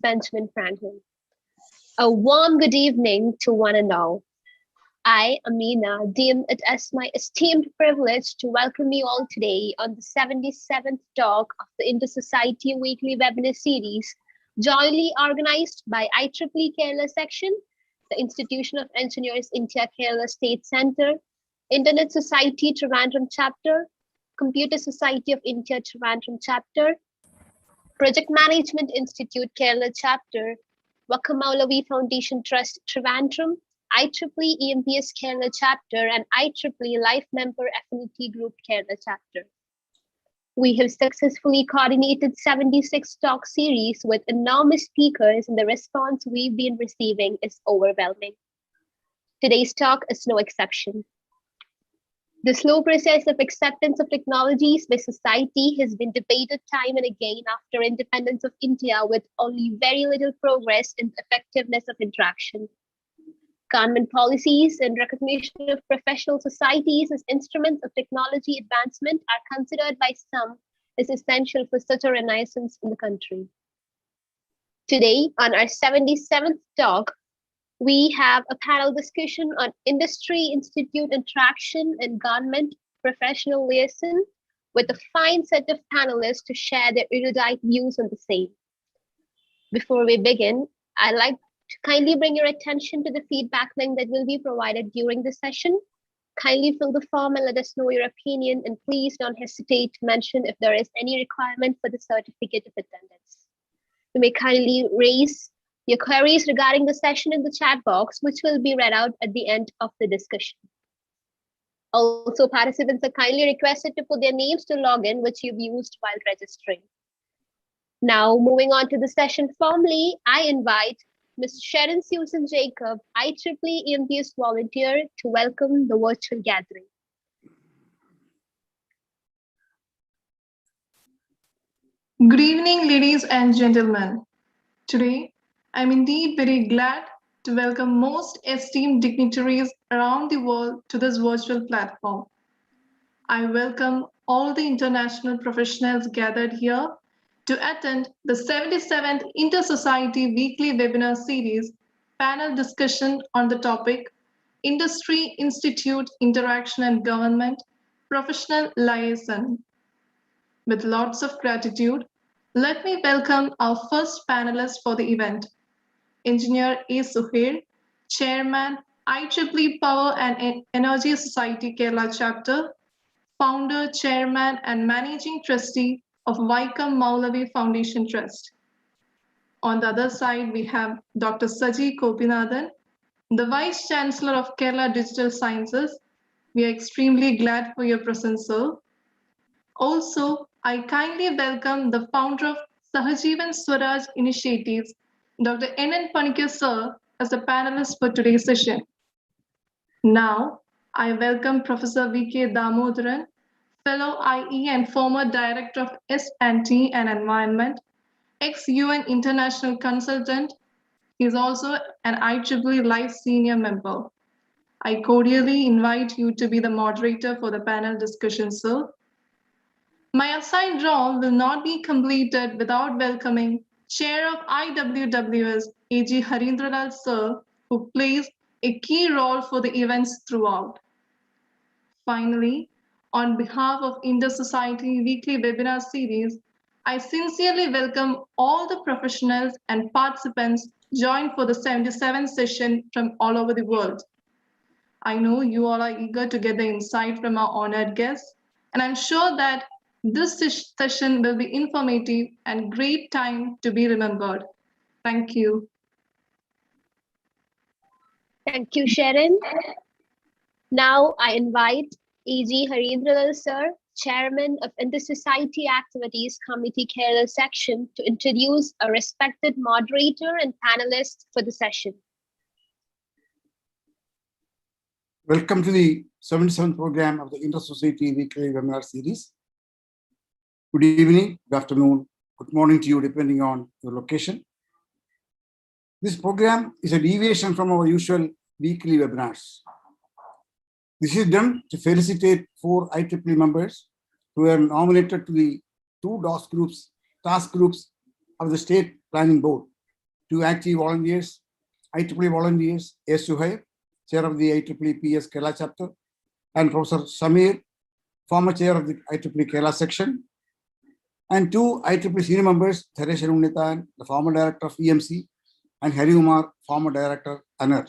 Benjamin Franklin. A warm good evening to one and all. I, Amina, deem it as my esteemed privilege to welcome you all today on the 77th talk of the Intersociety weekly webinar series, jointly organized by IEEE Kerala Section, the Institution of Engineers India Kerala State Center, Internet Society Trivandrum Chapter, Computer Society of India Trivandrum Chapter, Project Management Institute Kerala Chapter, Vakkom Moulavi Foundation Trust Trivandrum, IEEE EMBS Kerala Chapter, and IEEE Life Member Affinity Group Kerala Chapter. We have successfully coordinated 76 talk series with enormous speakers, and the response we've been receiving is overwhelming. Today's talk is no exception. The slow process of acceptance of technologies by society has been debated time and again after independence of India, with only very little progress in the effectiveness of interaction. Government policies and recognition of professional societies as instruments of technology advancement are considered by some as essential for such a renaissance in the country. Today, on our 77th talk, we have a panel discussion on industry institute interaction and government professional liaison with a fine set of panelists to share their erudite views on the same. Before we begin, I'd like to kindly bring your attention to the feedback link that will be provided during the session. Kindly fill the form and let us know your opinion, and please don't hesitate to mention if there is any requirement for the certificate of attendance. You may kindly raise your queries regarding the session in the chat box, which will be read out at the end of the discussion. Also, participants are kindly requested to put their names to login, which you've used while registering. Now, moving on to the session formally, I invite Ms. Sharon Susan Jacob, IEEE EMBS volunteer, to welcome the virtual gathering. Good evening, ladies and gentlemen. Today, I'm indeed very glad to welcome most esteemed dignitaries around the world to this virtual platform. I welcome all the international professionals gathered here to attend the 77th Intersociety weekly webinar series panel discussion on the topic Industry Institute Interaction and Government Professional Liaison. With lots of gratitude, let me welcome our first panelist for the event, Engineer A. Suhair, Chairman, IEEE Power and Energy Society Kerala Chapter, Founder, Chairman, and Managing Trustee of Vakkom Moulavi Foundation Trust. On the other side, we have Dr. Saji Gopinathan, the Vice Chancellor of Kerala Digital Sciences. We are extremely glad for your presence, sir. Also, I kindly welcome the founder of Sahajivan Swaraj Initiatives, Dr. N Panicker, sir, as a panelist for today's session. Now, I welcome Professor K Damodaran, Fellow IE and former Director of S&T and Environment, ex-UN International Consultant. He is also an IEEE Life Senior Member. I cordially invite you to be the moderator for the panel discussion, sir. My assigned role will not be completed without welcoming Chair of IWWS, A.G. Harindralal sir, who plays a key role for the events throughout. Finally, on behalf of Intersociety weekly webinar series, I sincerely welcome all the professionals and participants joined for the 77th session from all over the world. I know you all are eager to get the insight from our honored guests, and I'm sure that this session will be informative and great time to be remembered. Thank you. Thank you, Sharon. Now I invite A.G. Harindralal sir, Chairman of Intersociety Activities Committee Kerala Section, to introduce a respected moderator and panelist for the session. Welcome to the 77th program of the Intersociety weekly webinar series. Good evening, good afternoon, good morning to you, depending on your location. This program is a deviation from our usual weekly webinars. This is done to felicitate 4 IEEE members who are nominated to the 2 task groups of the State Planning Board 2 active volunteers, IEEE volunteers, A. Suhair, chair of the IEEE PS Kerala chapter, and Professor Samir, former chair of the IEEE Kerala section, and 2 IEEE senior members, K Damodaran, the former director of EMC, and Hari Umar, former director, ANER.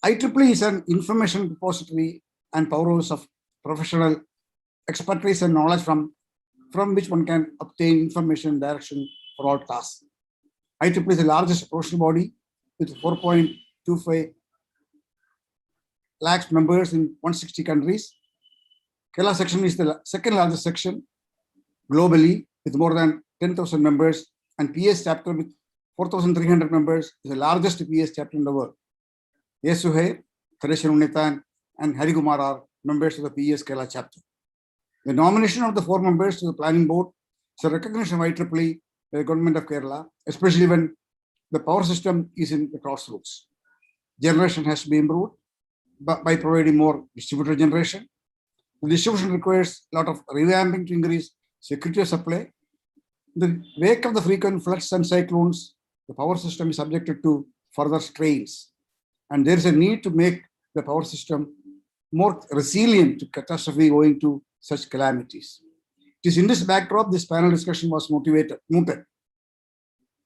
IEEE is an information repository and powerhouse of professional expertise and knowledge from which one can obtain information and direction for all tasks. IEEE is the largest professional body with 4.25 lakhs members in 160 countries. Kerala section is the second largest section globally with more than 10,000 members, and PS chapter with 4,300 members is the largest PS chapter in the world. Yes, Suhair, K Damodaran, and Hari Kumar are members of the PS Kerala chapter. The nomination of the 4 members to the planning board is a recognition of IEEE by the government of Kerala, especially when the power system is in the crossroads. Generation has to be improved by providing more distributed generation. The distribution requires a lot of revamping to increase security of supply. In the wake of the frequent floods and cyclones, the power system is subjected to further strains, and there is a need to make the power system more resilient to catastrophe owing to such calamities. It is in this backdrop this panel discussion was mooted.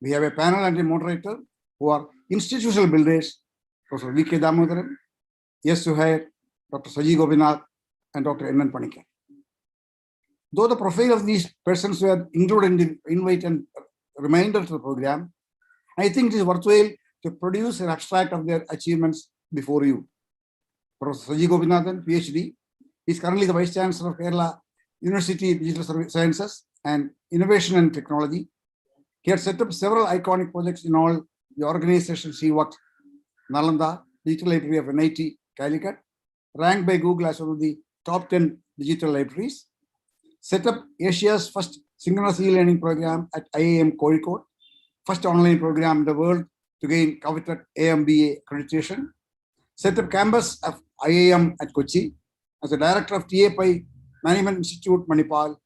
We have a panel and a moderator who are institutional builders, Professor K Damodaran, S. Suhair, Dr. Saji Gopinathan, and Dr. N Panicker. Though the profile of these persons were included in the invite and reminder to the program, I think it is worthwhile to produce an abstract of their achievements before you. Professor Saji Gopinathan, PhD, is currently the Vice Chancellor of Kerala University Digital Sciences and Innovation and Technology. He has set up several iconic projects in all the organizations he worked. Nalanda, Digital Library of NIT, Calicut, ranked by Google as one of the top 10 digital libraries. Set up Asia's first synchronous e-learning program at IIM Kozhikode, first online program in the world to gain coveted EMBS accreditation. Set up campus of IIM at Kochi. As a director of TAPI Management Institute, Manipal,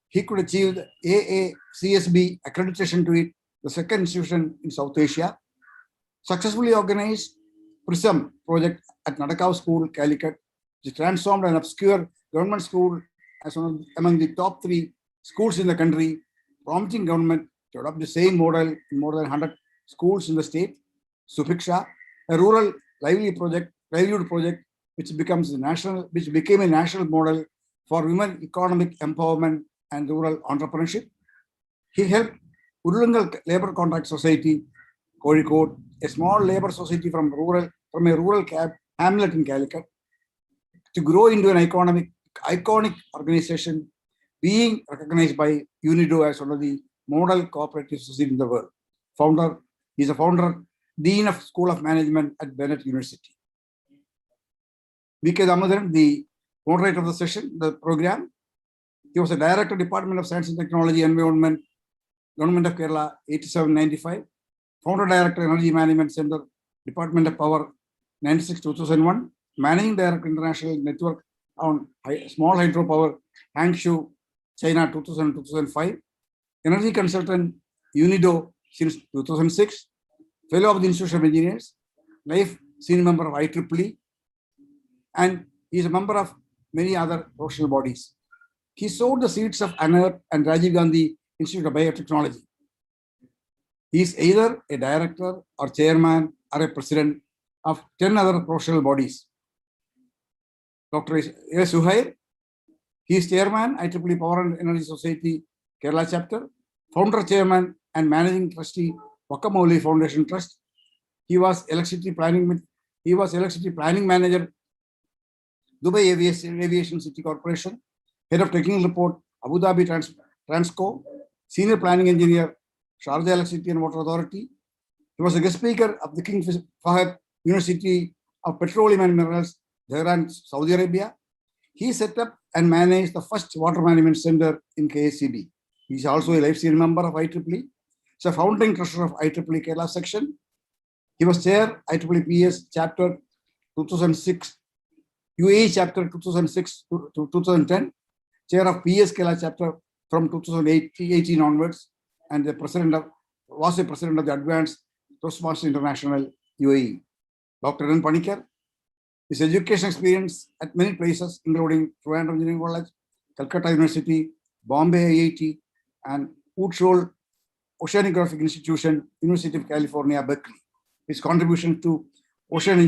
he could achieve the AACSB accreditation to it, the second institution in South Asia. Successfully organized PRISM project at Nadakav School, Calicut, which transformed an obscure government school as one among the top 3 schools in the country, prompting government to adopt the same model in more than 100 schools in the state. Supiksha, a rural livelihood project, which became a national model for women economic empowerment and rural entrepreneurship. He helped Urungal Labour Contract Society, Kozhikode, a small labor society from a rural hamlet in Calicut, to grow into an iconic organization, being recognized by UNIDO as one of the model cooperative societies in the world. He is a founder, Dean of School of Management at Bennett University. K Damodaran, the moderator of the session, the program. He was a director, Department of Science and Technology, Environment, Government of Kerala, 87-95. Founder director, Energy Management Center, Department of Power, 96-2001. Managing director, International Network on Small Hydropower, Hangzhou, China, 2000-2005. Energy consultant, UNIDO since 2006. Fellow of the Institute of Engineers, life senior member of IEEE, and he is a member of many other professional bodies. He sowed the seeds of ANER and Rajiv Gandhi Institute of Biotechnology. He is either a director or chairman or a president of 10 other professional bodies. Dr. Suhair, he is chairman, IEEE Power and Energy Society, Kerala chapter, founder, chairman, and managing trustee, Vakkom Foundation Trust. He was electricity planning manager, Dubai Aviation City Corporation, head of technical report, Abu Dhabi Transco, senior planning engineer, Sharjah Electricity and Water Authority. He was a guest speaker of the King Fahd University of Petroleum and Minerals, Tehran, Saudi Arabia. He set up and managed the first water management center in KSCB. He is also a life senior member of IEEE. He is a founding treasurer of IEEE Kerala section. He was chair IEEE PS chapter 2006, UAE chapter 2006 to 2010, chair of PS Kerala chapter from 2018 onwards, and the president of was a president of the Advanced Toastmasters International, UAE. Dr. N Panicker, his education experience at many places, including Trivandrum Engineering College, Calcutta University, Bombay IIT, and Woodsole Oceanographic Institution, University of California, Berkeley. His contributions to ocean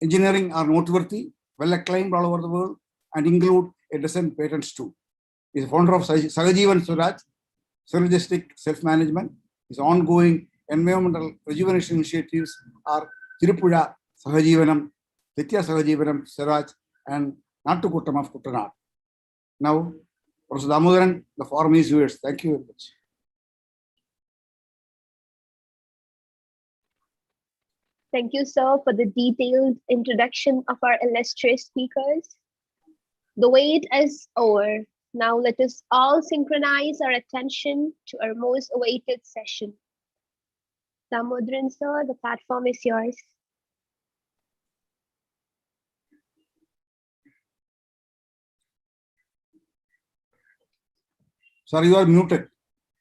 engineering are noteworthy, well acclaimed all over the world, and include a dozen patents too. He is founder of Sahajivan Swaraj, synergistic self-management. His ongoing environmental rejuvenation initiatives are Tirupuzha Sahajivanam, Nitya Sahajivanam, Swaraj, and Nattukuttam of Kuttanad. Now, Prof. Damodaran, the forum is yours. Thank you very much. Thank you, sir, for the detailed introduction of our illustrious speakers. The wait is over. Now let us all synchronize our attention to our most awaited session. Damodaran, sir, the platform is yours. Sir, you are muted.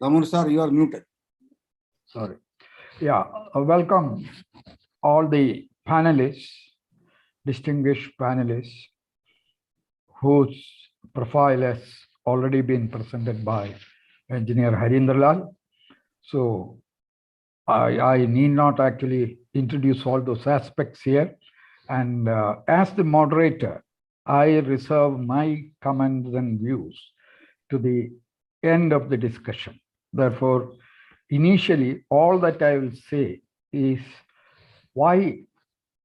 Damodaran, sir, you are muted. Sorry. Yeah, welcome all the panelists, distinguished panelists, whose profile has already been presented by Engineer Harindralal. So I need not actually introduce all those aspects here. And as the moderator, I reserve my comments and views to the end of the discussion. Therefore, initially, all that I will say is why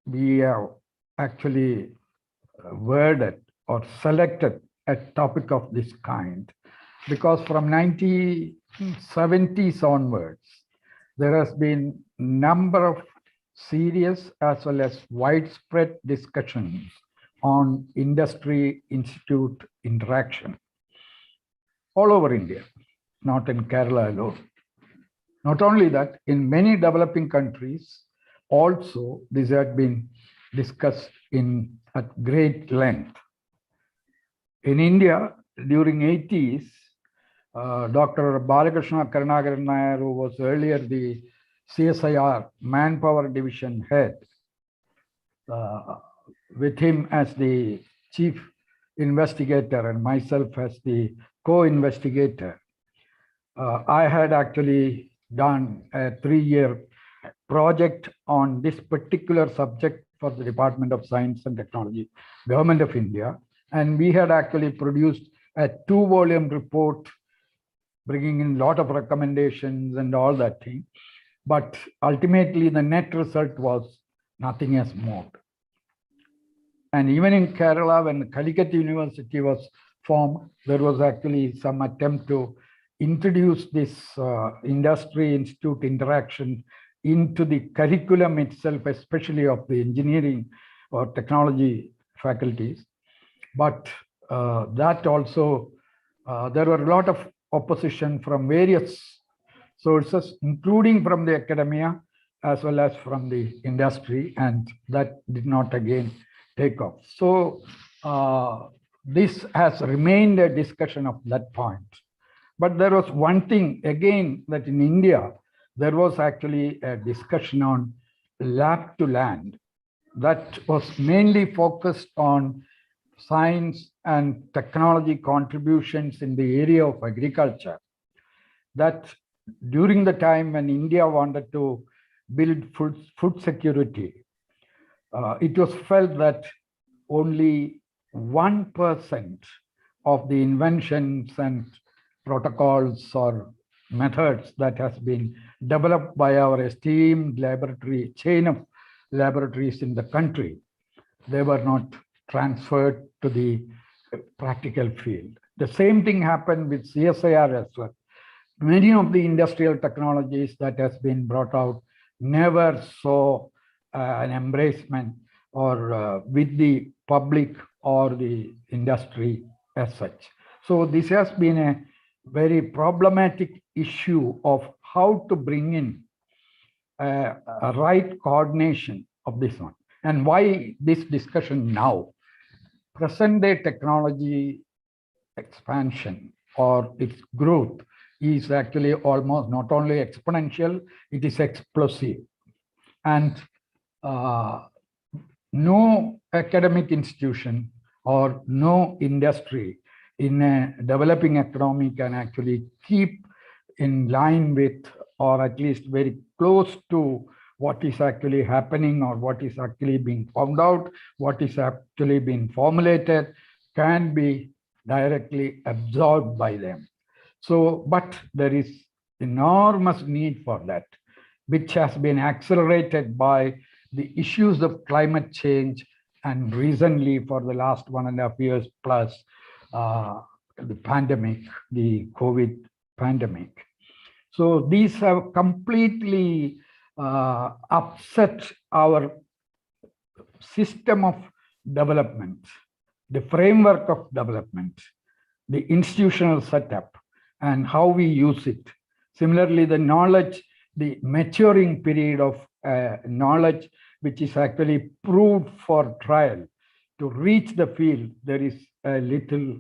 we have actually worded or selected a topic of this kind. Because from 1970s onwards, there has been a number of serious as well as widespread discussions on industry-institute interaction all over India, not in Kerala alone. Not only that, in many developing countries, also this had been discussed at great length. In India, during 80s, Dr. Balakrishna Karunakaran Nair, who was earlier the CSIR Manpower Division head, with him as the chief investigator and myself as the co-investigator, I had actually done a 3-year project on this particular subject for the Department of Science and Technology, Government of India. And we had actually produced a 2-volume report, bringing in a lot of recommendations and all that thing. But ultimately, the net result was nothing as moved. And even in Kerala, when Calicut University was formed, there was actually some attempt to introduce this industry-institute interaction into the curriculum itself, especially of the engineering or technology faculties. But that also, there were a lot of opposition from various sources, including from the academia, as well as from the industry, and that did not again take off. So this has remained a discussion of that point. But there was one thing, again, that in India, there was actually a discussion on lab to land that was mainly focused on science and technology contributions in the area of agriculture. That during the time when India wanted to build food security, it was felt that only 1% of the inventions and protocols or methods that has been developed by our esteemed laboratory chain of laboratories in the country, they were not transferred to the practical field. The same thing happened with CSIR as well. Many of the industrial technologies that has been brought out never saw an embracement or with the public or the industry as such. So this has been a very problematic issue of how to bring in a right coordination of this one. And why this discussion now? Present day technology expansion or its growth is actually almost not only exponential, it is explosive. And no academic institution or no industry in a developing economy can actually keep in line with, or at least very close to, what is actually happening or what is actually being found out, what is actually being formulated, can be directly absorbed by them. So, but there is enormous need for that, which has been accelerated by the issues of climate change, and recently for the last 1.5 years plus the pandemic, the COVID pandemic. So these have completely upset our system of development, the framework of development, the institutional setup, and how we use it. Similarly, the knowledge, the maturing period of knowledge, which is actually proved for trial. To reach the field, there is a little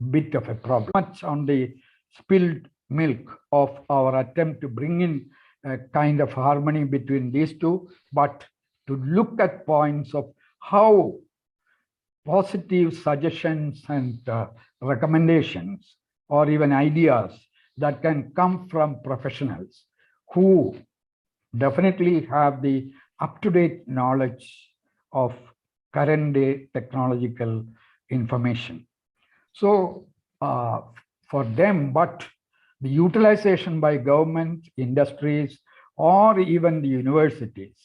bit of a problem. Much on the spilled milk of our attempt to bring in a kind of harmony between these two, but to look at points of how positive suggestions and recommendations or even ideas that can come from professionals who definitely have the up-to-date knowledge of current day technological information. So for them, but the utilization by government, industries, or even the universities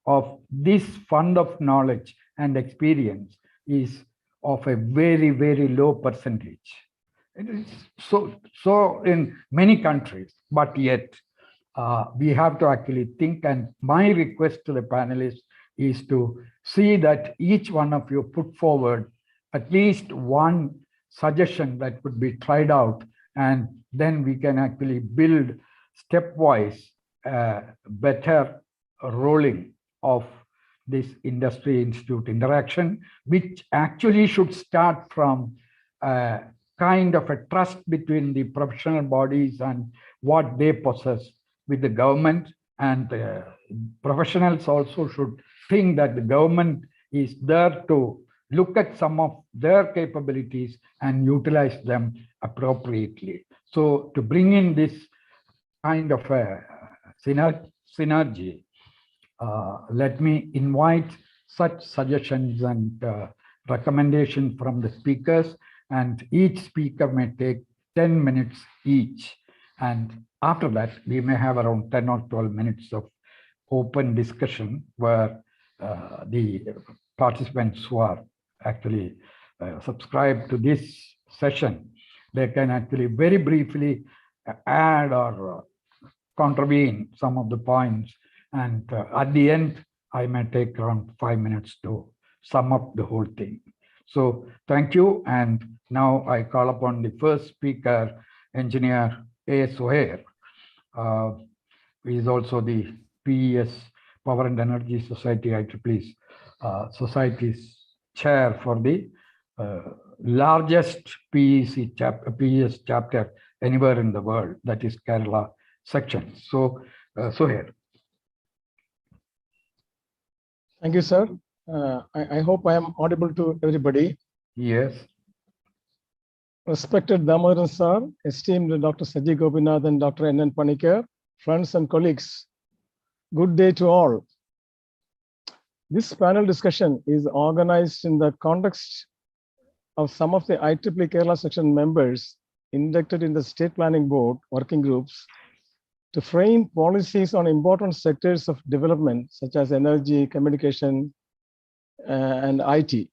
of this fund of knowledge and experience is of a very, very low percentage. It is so in many countries, but yet we have to actually think, and my request to the panelists is to see that each one of you put forward at least one suggestion that could be tried out, and then we can actually build stepwise better rolling of this industry institute interaction, which actually should start from kind of a trust between the professional bodies and what they possess with the government, and professionals also should think that the government is there to look at some of their capabilities and utilize them appropriately. So to bring in this kind of a synergy, let me invite such suggestions and recommendations from the speakers, and each speaker may take 10 minutes each. And after that, we may have around 10 or 12 minutes of open discussion where the participants who are actually subscribed to this session, they can actually very briefly add or contravene some of the points. And at the end, I may take around 5 minutes to sum up the whole thing. So thank you. And now I call upon the first speaker, Engineer A. Suhair, who is also the PES, Power and Energy Society, IEEE Society's chair for the largest PES chapter anywhere in the world, that is Kerala section. So Suhair. Thank you, sir. I hope I am audible to everybody. Yes. Respected Damodaran sir, esteemed Dr. Saji Gopinathan, Dr. N Panicker, friends and colleagues, good day to all. This panel discussion is organized in the context of some of the IEEE Kerala section members inducted in the State Planning Board working groups to frame policies on important sectors of development, such as energy, communication, and IT.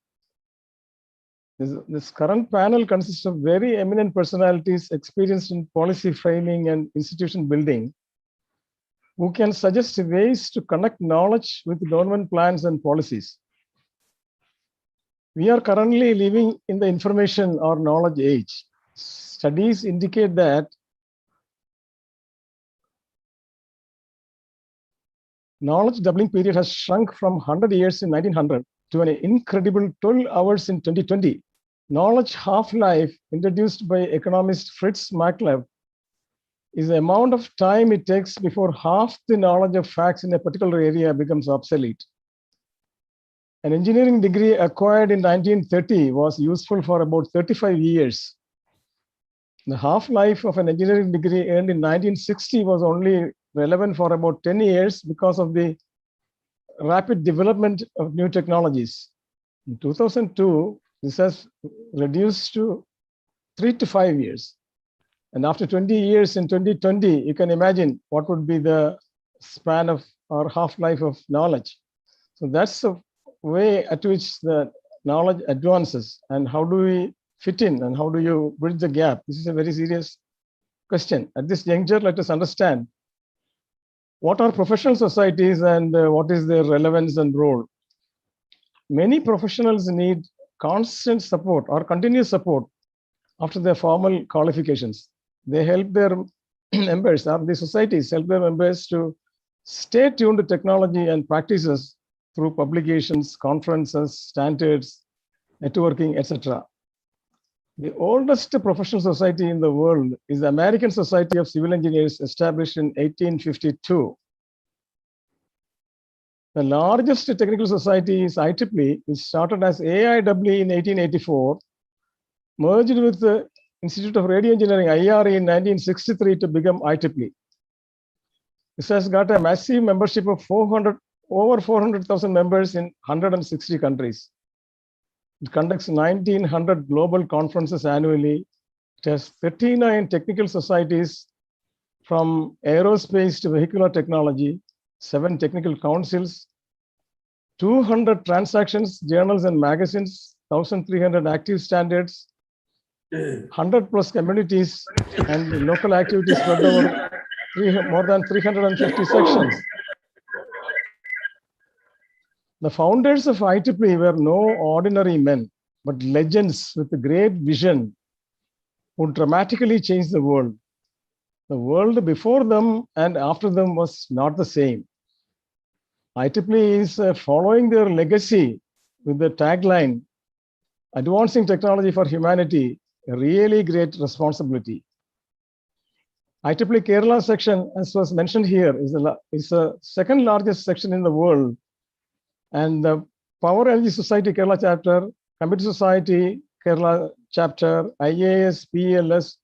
This current panel consists of very eminent personalities experienced in policy framing and institution building, who can suggest ways to connect knowledge with government plans and policies. We are currently living in the information or knowledge age. Studies indicate that knowledge doubling period has shrunk from 100 years in 1900 to an incredible 12 hours in 2020. Knowledge half-life, introduced by economist Fritz Marklev, is the amount of time it takes before half the knowledge of facts in a particular area becomes obsolete. An engineering degree acquired in 1930 was useful for about 35 years. The half-life of an engineering degree earned in 1960 was only relevant for about 10 years because of the rapid development of new technologies. In 2002, this has reduced to 3 to 5 years. And after 20 years in 2020, you can imagine what would be the span of or half-life of knowledge. So that's the way at which the knowledge advances, and how do we fit in and how do you bridge the gap? This is a very serious question. At this juncture, let us understand what are professional societies and what is their relevance and role. Many professionals need constant support or continuous support after their formal qualifications. They help their members, or the societies help their members to stay tuned to technology and practices through publications, conferences, standards, networking, etc. The oldest professional society in the world is the American Society of Civil Engineers, established in 1852. The largest technical society is IEEE, which started as AIEEE in 1884, merged with the Institute of Radio Engineering, IRE, in 1963 to become IEEE. This has got a massive membership of over 400,000 members in 160 countries. It conducts 1,900 global conferences annually. It has 39 technical societies from aerospace to vehicular technology, 7 technical councils, 200 transactions, journals and magazines, 1,300 active standards, 100 plus communities, and local activities spread over more than 350 sections. The founders of IEEE were no ordinary men, but legends with a great vision who dramatically changed the world. The world before them and after them was not the same. IEEE is following their legacy with the tagline, advancing technology for humanity, a really great responsibility. IEEE Kerala section, as was mentioned here, is the second largest section in the world. And the Power Energy Society Kerala chapter, Computer Society Kerala chapter, IAS, PLS,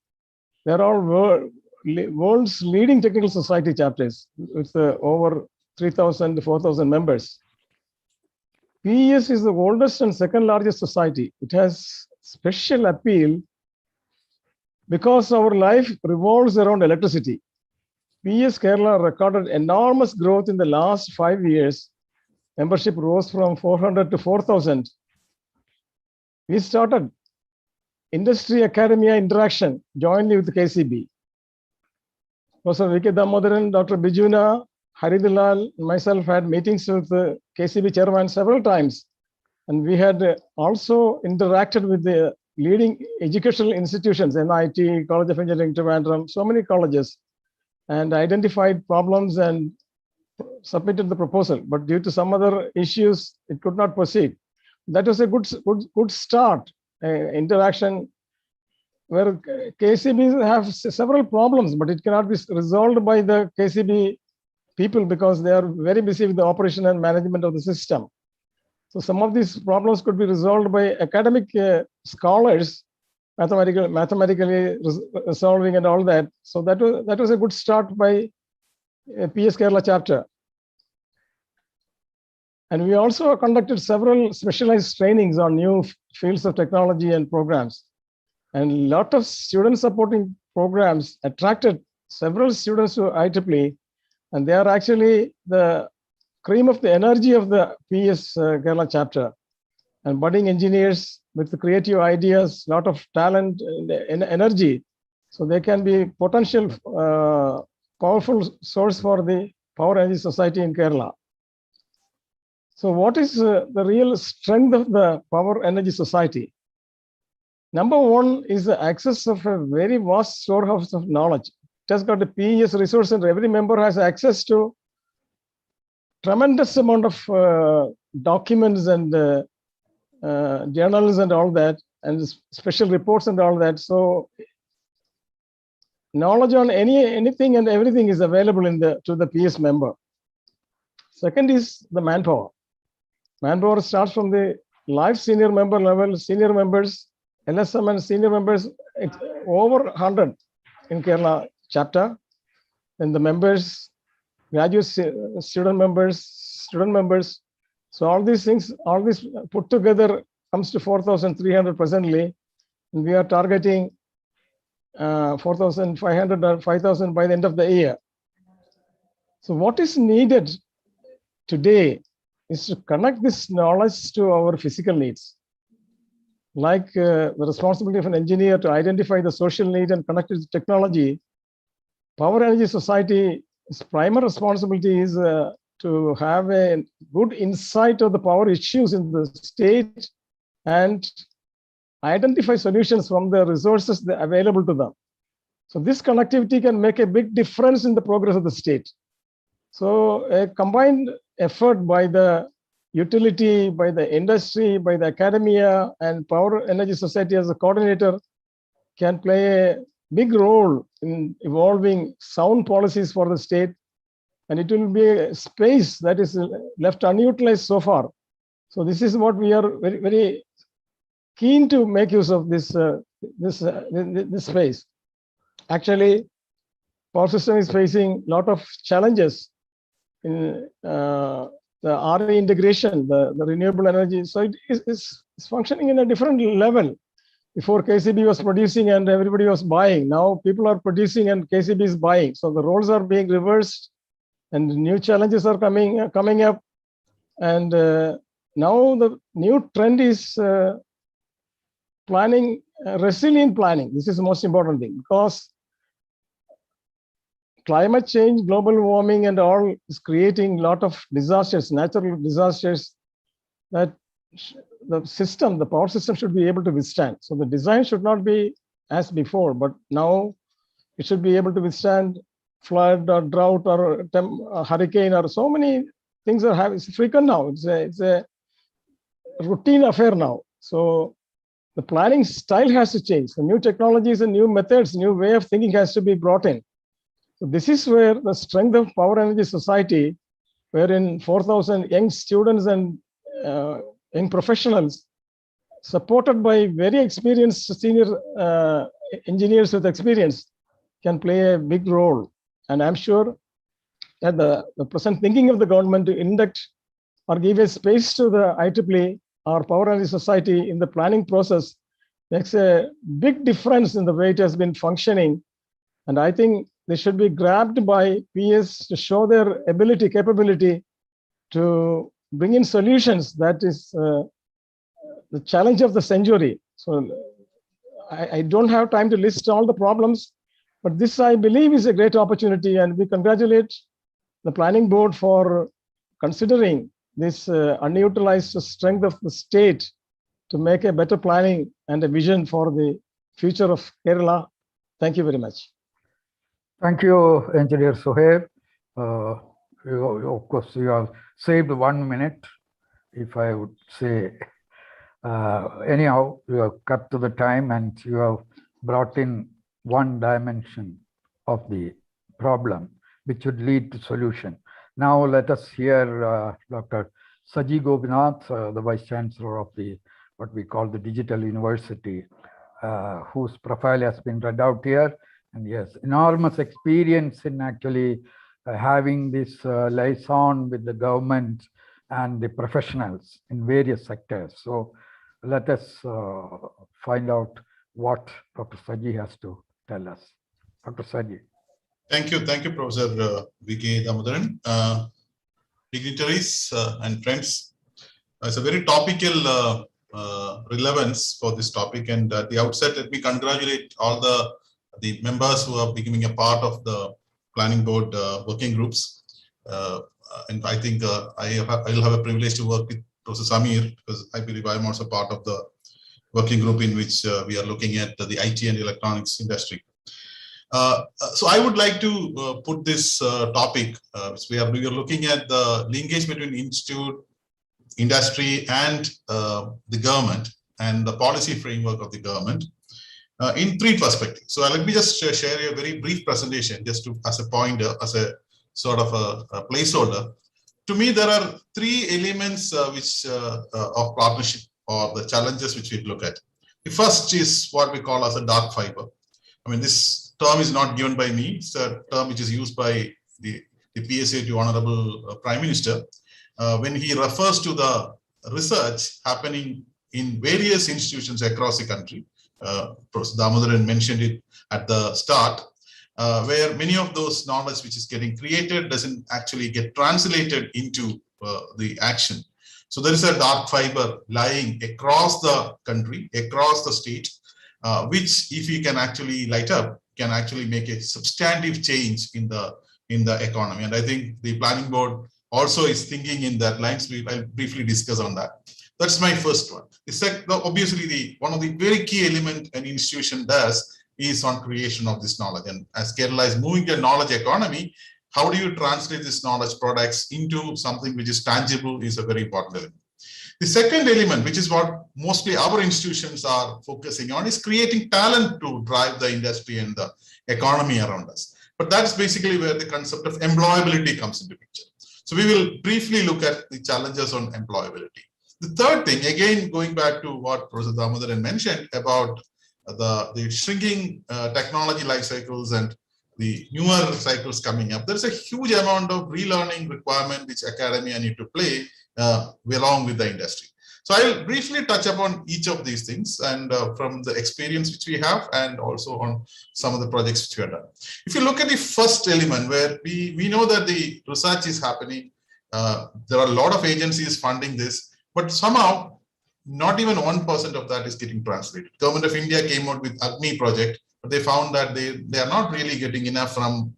they're all world's leading technical society chapters with over 3,000 to 4,000 members. PES is the oldest and second largest society. It has special appeal because our life revolves around electricity. PES Kerala recorded enormous growth in the last 5 years. Membership rose from 400 to 4,000. We started industry academia interaction jointly with KCB. Professor K Damodaran, Dr. Bijuna, Haridulal, and myself had meetings with the KCB chairman several times. And we had also interacted with the leading educational institutions, NIT, College of Engineering, Trivandrum, so many colleges, and identified problems and submitted the proposal. But due to some other issues, it could not proceed. That was a good start, interaction where KCB have several problems, but it cannot be resolved by the KCB people because they are very busy with the operation and management of the system. So some of these problems could be resolved by academic scholars, mathematically resolving and all that. So that was a good start by PS Kerala chapter. And we also conducted several specialized trainings on new fields of technology and programs. And a lot of student supporting programs attracted several students to IEEE, and they are actually the cream of the energy of the PS Kerala chapter. And budding engineers with the creative ideas, lot of talent and energy, so they can be potential powerful source for the Power Energy Society in Kerala. So what is the real strength of the Power Energy Society? Number one is the access of a very vast storehouse of knowledge. It has got a PES resource and every member has access to tremendous amount of documents and journals and all that, and special reports and all that. So knowledge on anything and everything is available to the PS member. Second is the manpower. Manpower starts from the live senior member level, senior members, LSM and senior members, over 100 in Kerala chapter. And the members, graduate student members. So all these things, all this put together comes to 4,300 presently. And we are targeting 4,500 or 5,000 by the end of the year. So what is needed today is to connect this knowledge to our physical needs. Like the responsibility of an engineer to identify the social need and connect it to technology, Power Energy Society's primary responsibility is to have a good insight of the power issues in the state and identify solutions from the resources available to them. So this connectivity can make a big difference in the progress of the state. So a combined effort by the utility, by the industry, by the academia, and Power Energy Society as a coordinator can play a big role in evolving sound policies for the state. And it will be a space that is left unutilized so far. So this is what we are very, very keen to make use of this space. Actually, power system is facing a lot of challenges in the RE integration, the renewable energy. So it is functioning in a different level. Before KCB was producing and everybody was buying. Now people are producing and KCB is buying. So the roles are being reversed and new challenges are coming up. And now the new trend is planning, resilient planning. This is the most important thing, because climate change, global warming and all is creating a lot of disasters, natural disasters that the system, the power system should be able to withstand. So the design should not be as before, but now it should be able to withstand flood or drought or hurricane, or so many things are happening. It's frequent now. It's a routine affair now. So the planning style has to change. The new technologies and new methods, new way of thinking has to be brought in. So this is where the strength of Power Energy Society, wherein 4,000 young students and young professionals, supported by very experienced senior engineers with experience, can play a big role. And I'm sure that the present thinking of the government to induct or give a space to the IEEE or Power Energy Society in the planning process makes a big difference in the way it has been functioning. And I think they should be grabbed by PS to show their capability to bring in solutions. That is the challenge of the century. So I don't have time to list all the problems, but this, I believe, is a great opportunity, and we congratulate the planning board for considering this unutilized strength of the state to make a better planning and a vision for the future of Kerala. Thank you very much. Thank you, Engineer Suhair. Of course, you have saved 1 minute, if I would say. Anyhow, you have cut to the time and you have brought in one dimension of the problem, which would lead to solution. Now let us hear Dr. Saji Gopinathan, the Vice Chancellor of what we call the Digital University, whose profile has been read out here. And yes, enormous experience in actually having this liaison with the government and the professionals in various sectors. So let us find out what Dr. Saji has to tell us. Dr. Saji. Thank you, Professor K Damodaran. Dignitaries and friends, it's a very topical relevance for this topic. And at the outset, let me congratulate all the members who are becoming a part of the planning board working groups. And I think I will have a privilege to work with Professor Samir, because I believe I'm also part of the working group in which we are looking at the IT and electronics industry. So I would like to put this topic, we are looking at the linkage between institute, industry, and the government, and the policy framework of the government. in three perspectives. So let me just share a very brief presentation just to as a pointer, as a sort of a placeholder. To me, there are three elements of partnership or the challenges which we look at. The first is what we call as a dark fiber. I mean, this term is not given by me. It's a term which is used by the PSA to Honorable Prime Minister when he refers to the research happening in various institutions across the country. Prof. Damodaran mentioned it at the start, where many of those knowledge which is getting created doesn't actually get translated into the action. So there is a dark fiber lying across the country, across the state, which if we can actually light up, can actually make a substantive change in the economy. And I think the planning board also is thinking in that lines. I'll briefly discuss on that. That's my first one. The second, obviously, one of the very key element an institution does is on creation of this knowledge. And as Kerala is moving to a knowledge economy, how do you translate this knowledge products into something which is tangible is a very important element. The second element, which is what mostly our institutions are focusing on, is creating talent to drive the industry and the economy around us. But that's basically where the concept of employability comes into picture. So we will briefly look at the challenges on employability. The third thing, again, going back to what Professor Damodaran mentioned about the shrinking technology life cycles and the newer cycles coming up, there's a huge amount of relearning requirement which academia need to play along with the industry. So I'll briefly touch upon each of these things and from the experience which we have and also on some of the projects which we have done. If you look at the first element where we know that the research is happening, there are a lot of agencies funding this, but somehow not even 1% of that is getting translated. Government of India came out with Agni project, but they found that they are not really getting enough from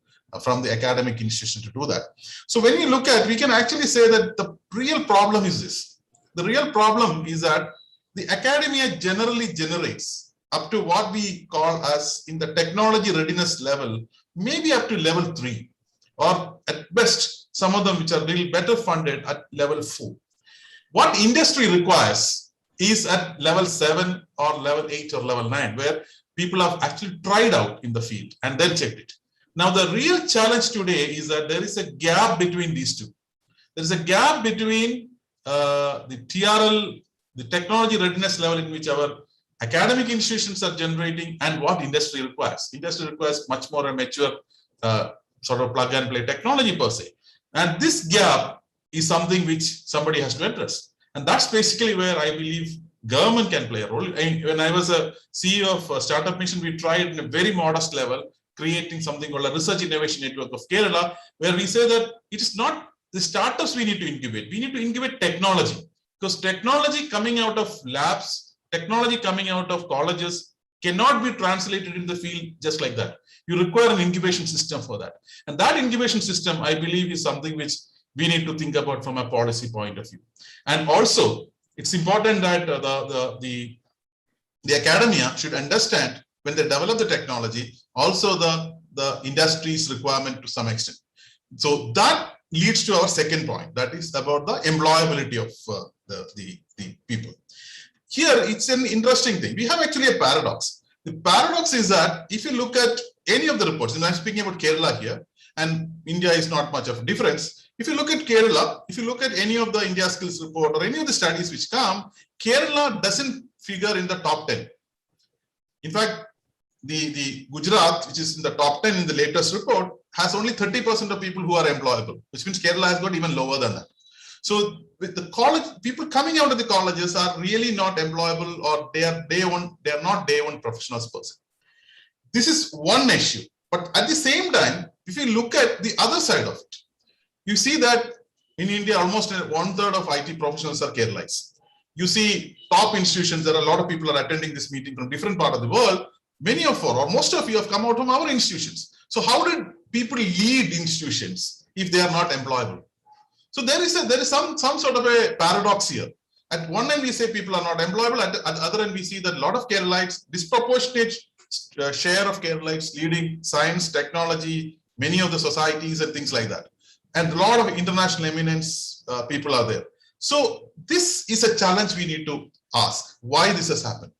the academic institution to do that. So when you look at, we can actually say that the real problem is this. The real problem is that the academia generally generates up to what we call as in the technology readiness level, maybe up to level 3, or at best, some of them which are really better funded at level 4. What industry requires is at level 7 or level 8 or level 9, where people have actually tried out in the field and then checked it. Now, the real challenge today is that there is a gap between these two. There is a gap between the TRL, the technology readiness level in which our academic institutions are generating and what industry requires. Industry requires much more a mature sort of plug and play technology per se. And this gap is something which somebody has to address. And that's basically where I believe government can play a role. When I was a CEO of Startup Mission, we tried in a very modest level, creating something called a Research Innovation Network of Kerala, where we say that it is not the startups we need to incubate. We need to incubate technology, because technology coming out of labs, technology coming out of colleges cannot be translated in the field just like that. You require an incubation system for that. And that incubation system, I believe, is something which we need to think about from a policy point of view. And also, it's important that the academia should understand when they develop the technology, also the industry's requirement to some extent. So that leads to our second point, that is about the employability of the people. Here, it's an interesting thing. We have actually a paradox. The paradox is that if you look at any of the reports, and I'm speaking about Kerala here, and India is not much of a difference. If you look at Kerala, if you look at any of the India Skills report or any of the studies which come, Kerala doesn't figure in the top 10. In fact, the Gujarat, which is in the top 10 in the latest report, has only 30% of people who are employable, which means Kerala has got even lower than that. So with the college, people coming out of the colleges are really not employable, or they are not day one professionals per se. This is one issue. But at the same time, if you look at the other side of it, you see that in India, almost 1/3 of IT professionals are Keralites. You see top institutions, there are a lot of people are attending this meeting from different part of the world. Many of or most of you have come out from our institutions. So how did people lead institutions if they are not employable? So there is some sort of a paradox here. At one end, we say people are not employable. At the other end, we see that a lot of Keralites, disproportionate share of Keralites leading science, technology, many of the societies and things like that. And a lot of international eminence people are there. So this is a challenge we need to ask, why this has happened.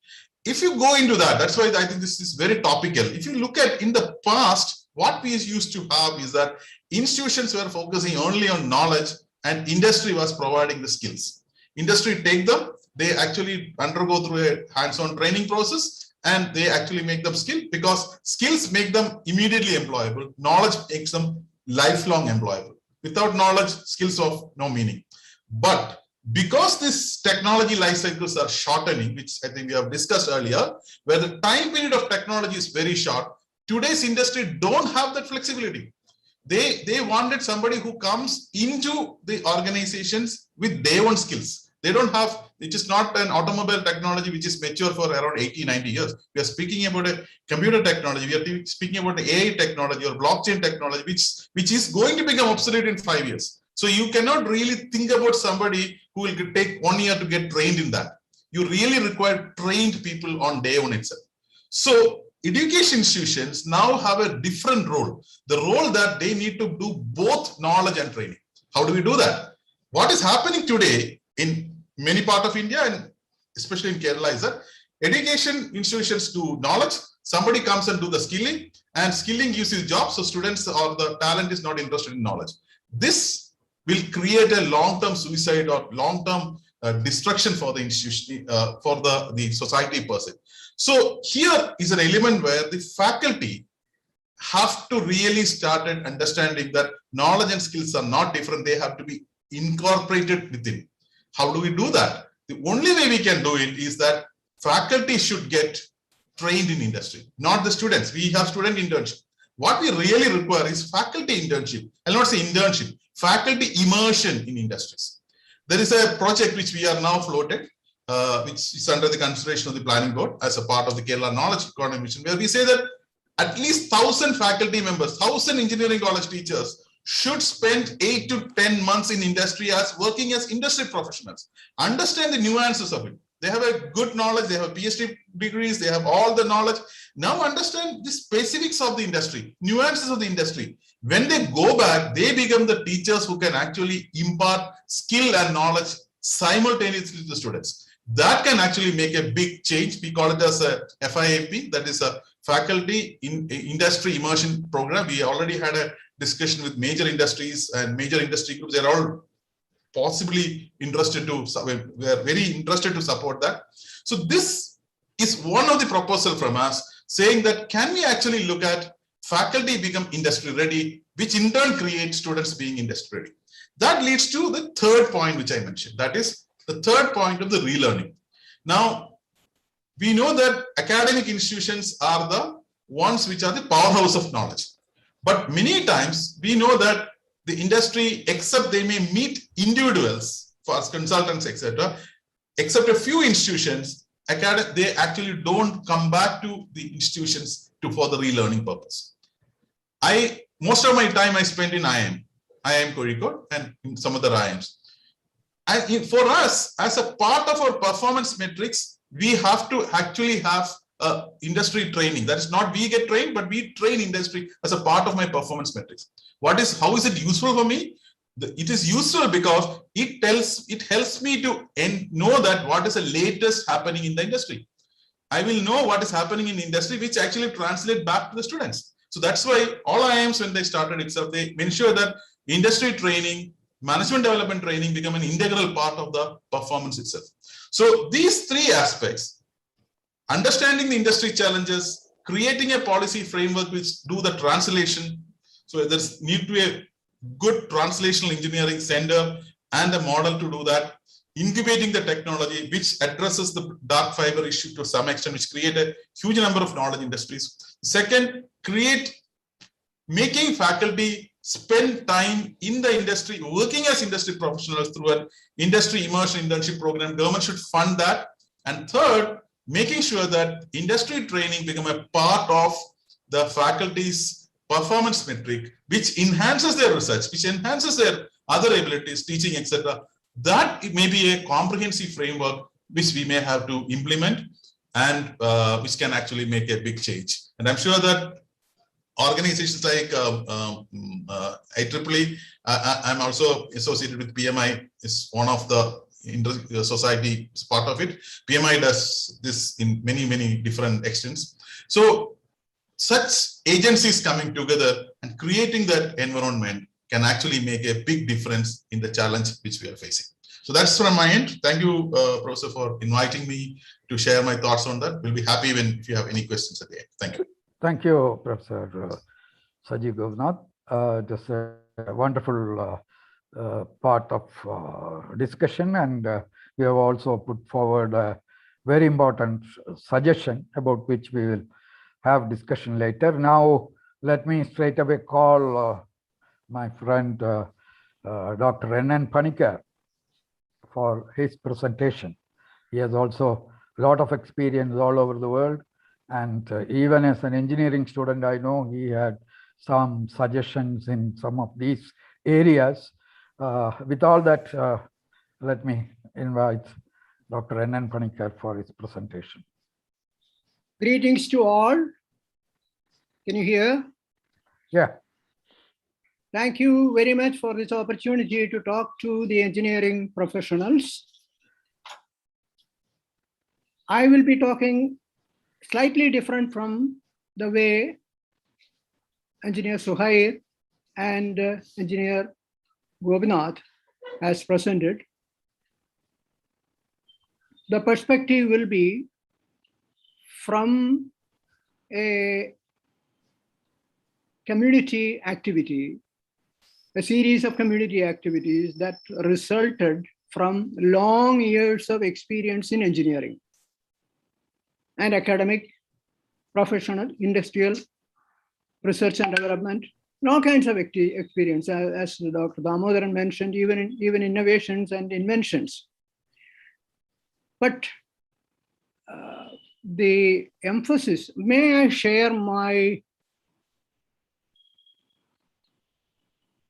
if you go into that, that's why I think this is very topical. If you look at in the past, what we used to have is that institutions were focusing only on knowledge and industry was providing the skills. Industry take them, they actually undergo through a hands-on training process and they actually make them skill, because skills make them immediately employable. Knowledge makes them lifelong employable. Without knowledge, skills of no meaning. But because these technology life cycles are shortening, which I think we have discussed earlier, where the time period of technology is very short, today's industry don't have that flexibility. They wanted somebody who comes into the organizations with their own skills. They don't have, it is not an automobile technology which is mature for around 80, 90 years. We are speaking about a computer technology. We are speaking about the AI technology or blockchain technology, which is going to become obsolete in 5 years. So you cannot really think about somebody who will take 1 year to get trained in that. You really require trained people on day one itself. So education institutions now have a different role. The role that they need to do both knowledge and training. How do we do that? What is happening today in many parts of India and especially in Kerala is that education institutions do knowledge, somebody comes and do the skilling, and skilling gives you job, so students or the talent is not interested in knowledge. This will create a long-term suicide or long-term destruction for the institution, for the society per se. So here is an element where the faculty have to really start understanding that knowledge and skills are not different. They have to be incorporated within. How do we do that? The only way we can do it is that faculty should get trained in industry, not the students. We have student internship. What we really require is faculty internship. I'll not say internship, faculty immersion in industries. There is a project which we are now floated, which is under the consideration of the planning board as a part of the Kerala Knowledge Economy Mission, where we say that at least 1,000 faculty members, 1,000 engineering college teachers should spend 8 to 10 months in industry as working as industry professionals. Understand the nuances of it. They have a good knowledge, they have PhD degrees, they have all the knowledge. Now understand the specifics of the industry, nuances of the industry. When they go back, they become the teachers who can actually impart skill and knowledge simultaneously to the students. That can actually make a big change. We call it as a FIAP, that is a faculty in industry immersion program. We already had a discussion with major industries and major industry groups. They're all possibly interested to, we are very interested to support that. So this is one of the proposal from us saying that can we actually look at faculty become industry ready, which in turn creates students being industry ready. That leads to the third point which I mentioned, that is the third point of the relearning. Now, we know that academic institutions are the ones which are the powerhouse of knowledge. But many times we know that the industry, except they may meet individuals for consultants, etc., except a few institutions, they actually don't come back to the institutions for the relearning purpose. Most of my time I spent in IIM Kozhikode and in some other IIMs. For us, as a part of our performance metrics, we have to actually have industry training. That is not we get trained, but we train industry as a part of my performance metrics. How is it useful for me? It is useful because it helps me to know that what is the latest happening in the industry. I will know what is happening in industry, which actually translate back to the students. So that's why all IIMs, when they started itself, they ensure that industry training, management development training become an integral part of the performance itself. So these three aspects, understanding the industry challenges, creating a policy framework which do the translation. So there's need to be a good translational engineering center and a model to do that. Incubating the technology which addresses the dark fiber issue to some extent, which create a huge number of knowledge industries. Second, making faculty spend time in the industry, working as industry professionals through an industry immersion internship program. Government should fund that. And third, making sure that industry training become a part of the faculty's performance metric, which enhances their research, which enhances their other abilities, teaching, etc. That it may be a comprehensive framework which we may have to implement and which can actually make a big change. And I'm sure that organizations like IEEE, I'm also associated with PMI, is one of the Intersociety is part of it. PMI does this in many different extents. So such agencies coming together and creating that environment can actually make a big difference in the challenge which we are facing. So that's from my end. Thank you, Professor, for inviting me to share my thoughts on that. We'll be happy if you have any questions at the end. Thank you. Thank you, Professor Saji Gopinathan. Just a wonderful part of discussion, and we have also put forward a very important suggestion about which we will have discussion later. Now, let me straight away call my friend Dr. N Panicker for his presentation. He has also a lot of experience all over the world, and even as an engineering student, I know he had some suggestions in some of these areas. With all that, let me invite Dr. N Panicker for his presentation. Greetings to all. Can you hear? Yeah. Thank you very much for this opportunity to talk to the engineering professionals. I will be talking slightly different from the way Engineer Suhair and Engineer Gopinath has presented. The perspective will be from a community activity, a series of community activities that resulted from long years of experience in engineering and academic, professional, industrial, research and development, and all kinds of experience, as Dr. Damodaran mentioned, even innovations and inventions. But the emphasis, may I share my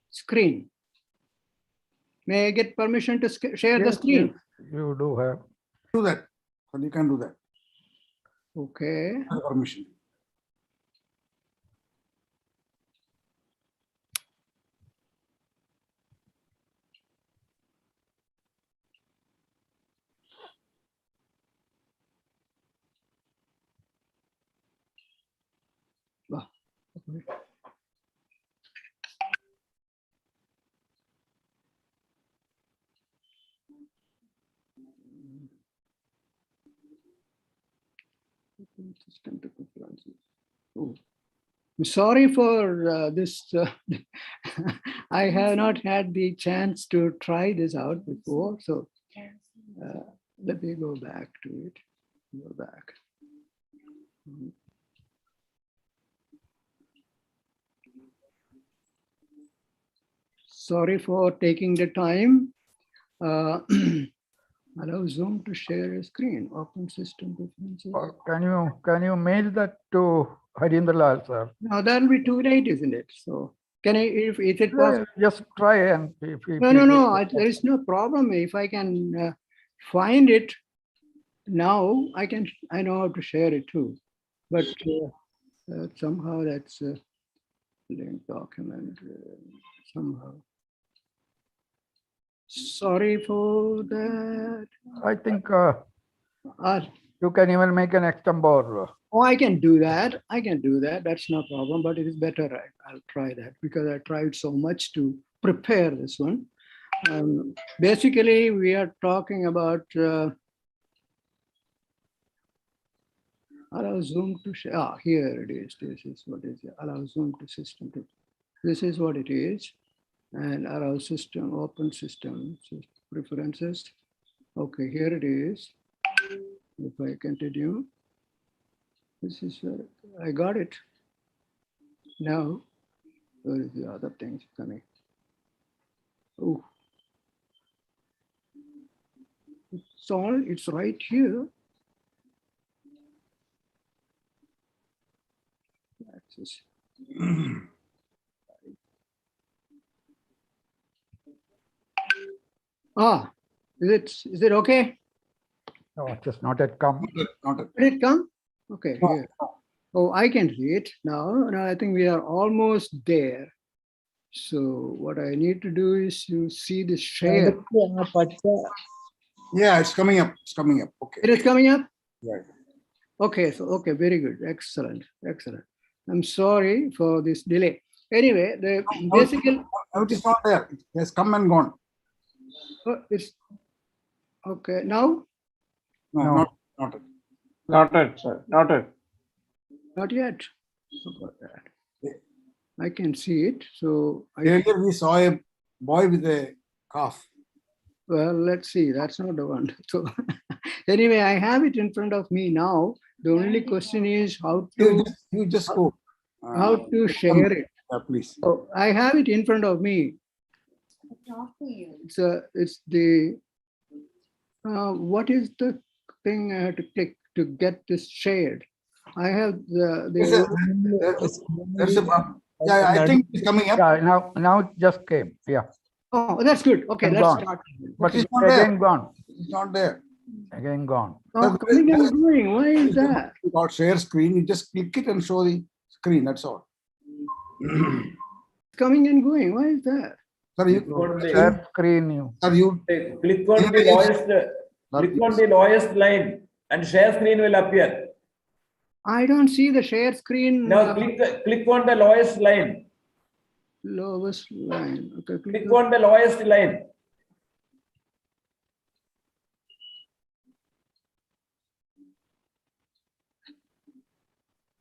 screen? May I get permission to share the screen? Yes, you do have. Do that. So you can do that. Okay. Permission. Oh. I'm sorry for this. I have not had the chance to try this out before. So let me go back to it. Go back. Sorry for taking the time. Allow Zoom to share a screen. Open system preferences. Can you mail that to Harindra, sir? Now that'll be too late, isn't it? So can I, if it possible? Just try and No, there is no problem. If I can find it now, I know how to share it too. But somehow that's a link document somehow. Sorry for that. I think you can even make an extempore. Oh, I can do that. I can do that. That's no problem, but it is better. I'll try that because I tried so much to prepare this one. Basically, we are talking about allow Zoom to share. Ah, here it is. This is what is it. Allow Zoom to system to. This is what it is. And allow system, open system preferences. Okay, here it is. If I continue, this is where I got it. Now, where is the other things coming? Oh, it's right here. Access. Is it okay? No, it has not yet come. Not Did it come? Okay, No. here. Oh, I can see it now. Now I think we are almost there. So what I need to do is to see the share. Yeah, it's coming up. It's coming up. Okay. It is coming up? Right. Okay, so okay, very good. Excellent. Excellent. I'm sorry for this delay. Anyway, the basically It is not there. It has come and gone. it's okay now. No, No. not it. Not it, sir. Not it. Not yet. About that. I can see it. So Earlier we saw a boy with a cough. well, let's see. That's not the one. So anyway, I have it in front of me now. The only question is how to You just go. share it. Please. So I have it in front of me. It's the what is the thing I have to click to get this shared? I have There's a, yeah, I think it's coming up. Yeah, now it just came. Yeah. Oh, that's good. Okay, And let's gone. start. But It's it's not there. again gone. It's not there. Again gone. Oh, coming and going. Why is that? You got share screen. You just click it and show the screen. That's all. Coming and going. Why is that? Sir, you Share screen. You. sir, you Click on the lowest. Click on the lowest line, and share screen will appear. I don't see the share screen. Now click on the lowest line. Lowest line. Okay, Click on the lowest line.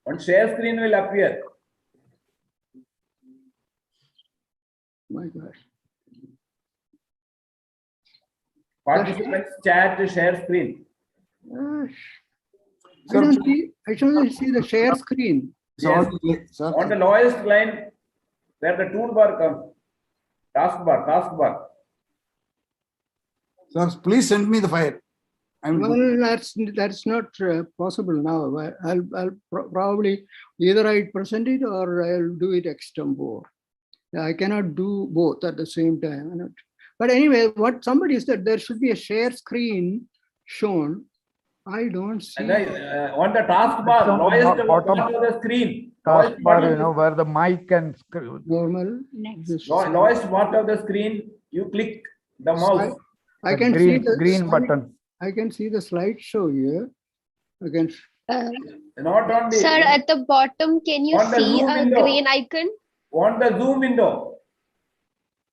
On share screen will appear. My gosh. Participants chat share screen. Gosh. I Sir, don't see. I don't see the share screen. Yes. sir, On the lowest line, where the toolbar comes, taskbar. sir, please send me the file. Well, that's not possible now. I'll probably either I present it or I'll do it extempore. I cannot do both at the same time. But anyway, what somebody said, there should be a share screen shown. I don't see. And on the taskbar, lowest bottom. part of the screen. Taskbar, where the mic and Normal. Lowest part of the screen, you click the mouse. I can green, see the green slide, button. I can see the slideshow here. Again. Not on the. Sir, at the bottom, can you On the see Zoom a window. green icon? On the Zoom window.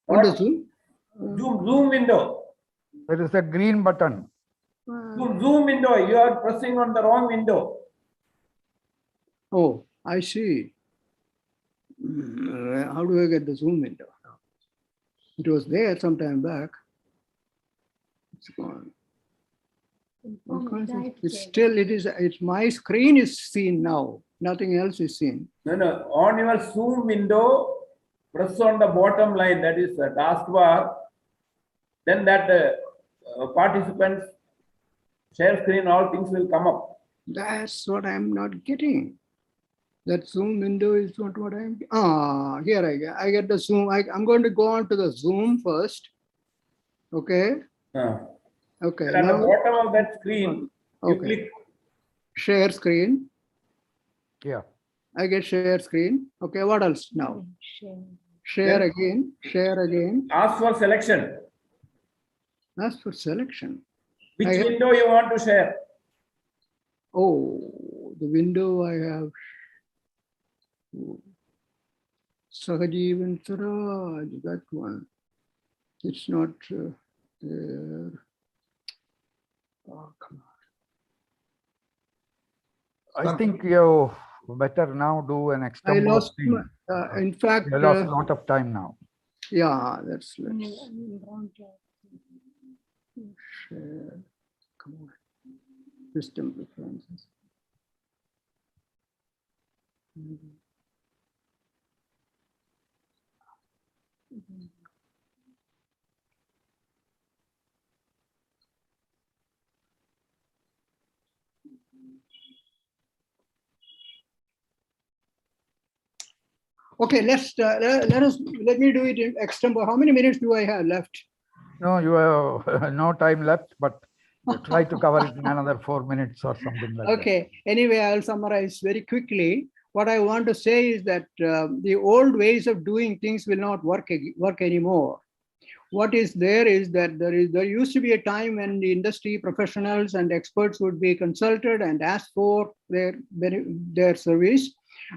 What is it? Zoom window. There is a green button. Zoom window. You are pressing on the wrong window. Oh, I see. How do I get the Zoom window? It was there some time back. It's gone. It's still, it's my screen is seen now. Nothing else is seen. No. On your Zoom window, press on the bottom line, that is the taskbar. Then that participants share screen, all things will come up. That's what I'm not getting. That Zoom window is not what I'm. Here I get the Zoom. I'm going to go on to the Zoom first. Okay. Okay. And at the bottom of that screen, you click share screen. Yeah. I get share screen. Okay. What else now? Share again. Share again. Ask for selection. Ask for selection. Which window you want to share? Oh, the window I have. Sahajivan, Swaraj, that one. It's not there. Oh, come on. I think you better now do an external. I lost in fact, you lost a lot of time now. Yeah, let's share. Come on. System preferences. Okay, let me do it in extempore. How many minutes do I have left? No, you have no time left, but try to cover it in another 4 minutes or something like that. Okay, anyway, I'll summarize very quickly. What I want to say is that the old ways of doing things will not work anymore. what is there is that there used to be a time when the industry professionals and experts would be consulted and asked for their service.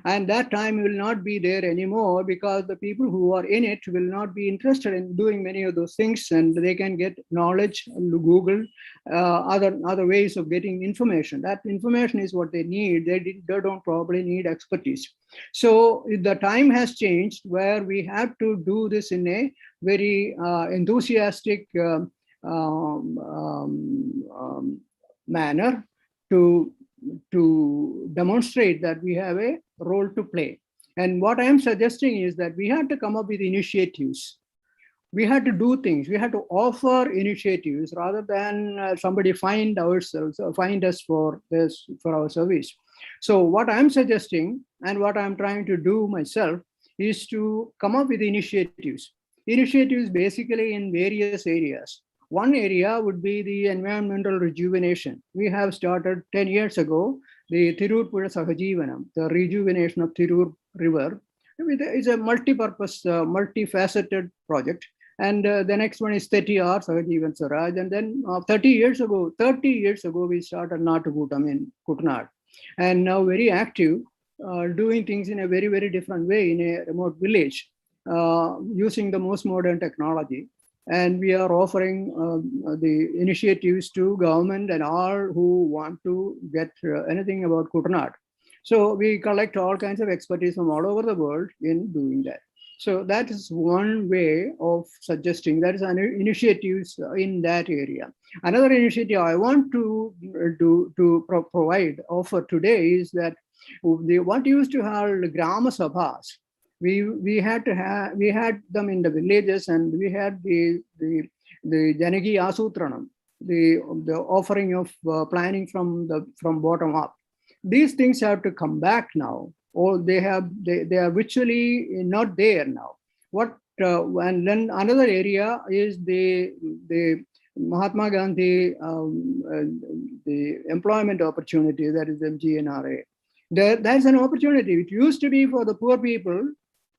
And that time will not be there anymore, because the people who are in it will not be interested in doing many of those things, and they can get knowledge on Google, other ways of getting information. That information is what they need. They don't probably need expertise. So the time has changed where we have to do this in a very enthusiastic manner to demonstrate that we have a role to play. And what I am suggesting is that we have to come up with initiatives. We had to do things. We had to offer initiatives rather than somebody find us for our service. So what I'm suggesting and what I'm trying to do myself is to come up with initiatives. Initiatives basically in various areas. One area would be the environmental rejuvenation. We have started 10 years ago, the Thirur Pura Sahajivanam, the rejuvenation of Thirur River. It's a multi-purpose, multifaceted project. And the next one is 30R, Sahajivan Swaraj. And then 30 years ago, we started Natukutam in Kuttanad. And now very active, doing things in a very, very different way in a remote village, using the most modern technology. And we are offering the initiatives to government and all who want to get anything about Kuttanad. So we collect all kinds of expertise from all over the world in doing that. So that is one way of suggesting, that is an initiatives in that area. Another initiative I want to offer today is that what used to have Grama Sabhas, we had them in the villages, and we had the Janagi Asutranam, the offering of planning from bottom up. These things have to come back now, or they are virtually not there now. And then another area is the Mahatma Gandhi the employment opportunity, that is MGNRA. That's an opportunity. It used to be for the poor people,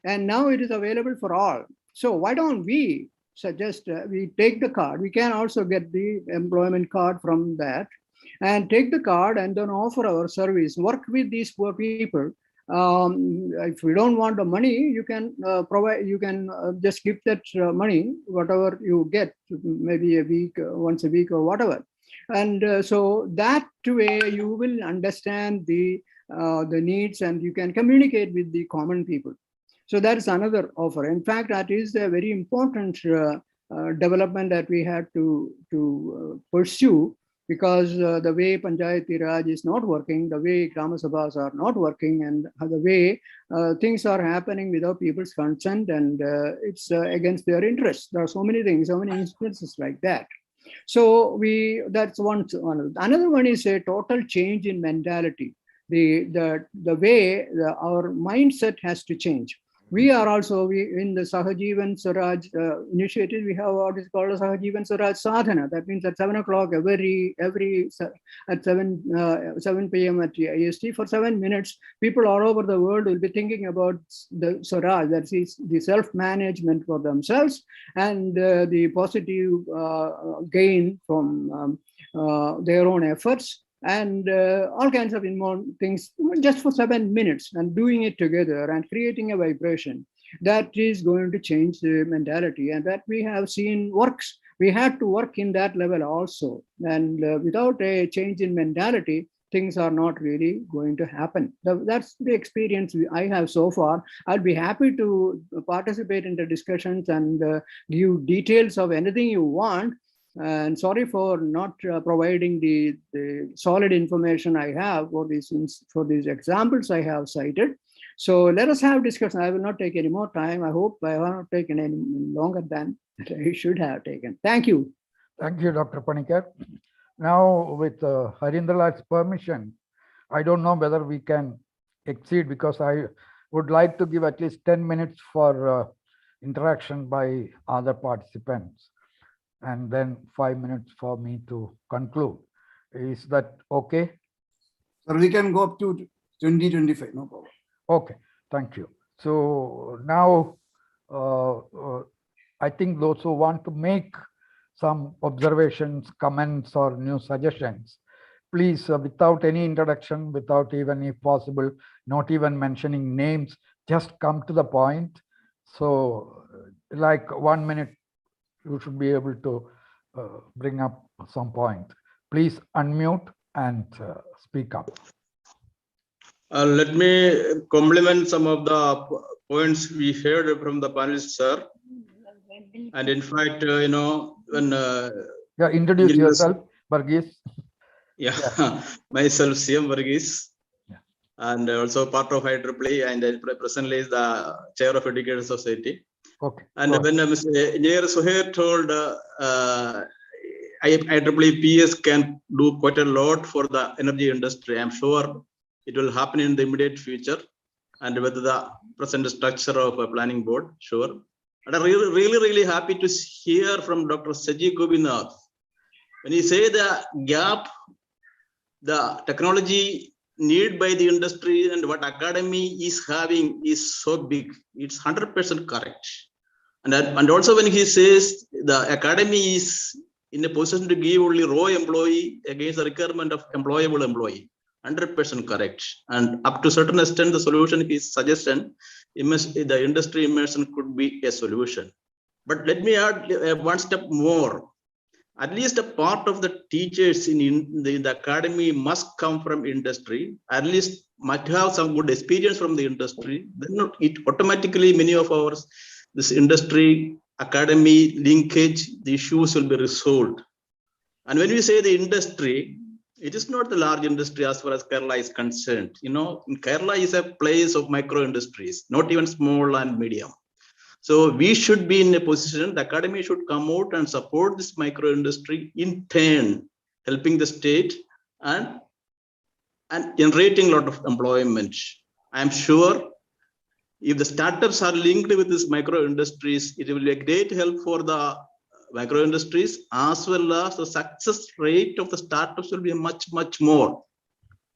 and now it is available for all. So why don't we suggest we take the card? We can also get the employment card from that, and take the card and then offer our service, work with these poor people. If we don't want the money, you can provide, you can just give that money, whatever you get, maybe a week, once a week or whatever. And so that way you will understand the needs, and you can communicate with the common people. So that is another offer. In fact, that is a very important development that we had to pursue, because the way Panchayati Raj is not working, the way Grama Sabhas are not working, and the way things are happening without people's consent, and it's against their interests. There are so many things, so many instances like that. So that's one. Another one is a total change in mentality. The way our mindset has to change. We are also, in the Sahajivan Swaraj initiative, we have what is called a Sahajivan Swaraj Sadhana. That means at 7 o'clock at 7 p.m. at IST, for 7 minutes, people all over the world will be thinking about the Swaraj, that is the self-management for themselves, and the positive gain from their own efforts, and all kinds of things, just for 7 minutes, and doing it together and creating a vibration that is going to change the mentality, and that we have seen works. We had to work in that level also, and without a change in mentality, things are not really going to happen. That's the experience I have so far. I'll be happy to participate in the discussions and give details of anything you want. And sorry for not providing the solid information I have for these examples I have cited. So let us have discussion. I will not take any more time. I hope I have not taken any longer than I should have taken. Thank you. Thank you, Dr. Panicker. Now, with Harindral's permission, I don't know whether we can exceed, because I would like to give at least 10 minutes for interaction by other participants, and then 5 minutes for me to conclude. Is that okay? Sir, we can go up to 20-25, no problem. Okay, thank you. So now I think those who want to make some observations, comments, or new suggestions, please, without any introduction, without even, if possible, not even mentioning names, just come to the point. So, like 1 minute, you should be able to bring up some point. Please unmute and speak up. Let me complement some of the points we heard from the panelists, sir. And in fact, you know, when introduce yourself, Varghese. Yeah, myself, CM Varghese, and also part of IEEE, and presently is the chair of Education Society. Okay. And when Mr. Engineer Suhair told IEEE PS can do quite a lot for the energy industry, I'm sure it will happen in the immediate future, and with the present structure of a planning board, sure. And I'm really happy to hear from Dr. Saji Gopinathan. When you say the gap, the technology need by the industry and what academy is having is so big, it's 100% correct. And also when he says the academy is in a position to give only raw employee against the requirement of employable employee, 100% correct. And up to a certain extent, the solution is suggestion, the industry immersion could be a solution. But let me add one step more. At least a part of the teachers in the academy must come from industry, at least might have some good experience from the industry. Then it automatically, many of ours, this industry academy linkage, the issues will be resolved. And when we say the industry, it is not the large industry as far as Kerala is concerned. You know, Kerala is a place of micro industries, not even small and medium. So we should be in a position, the academy should come out and support this micro industry, in turn, helping the state and generating a lot of employment. I'm sure if the startups are linked with these micro industries, it will be a great help for the micro industries, as well as the success rate of the startups will be much more.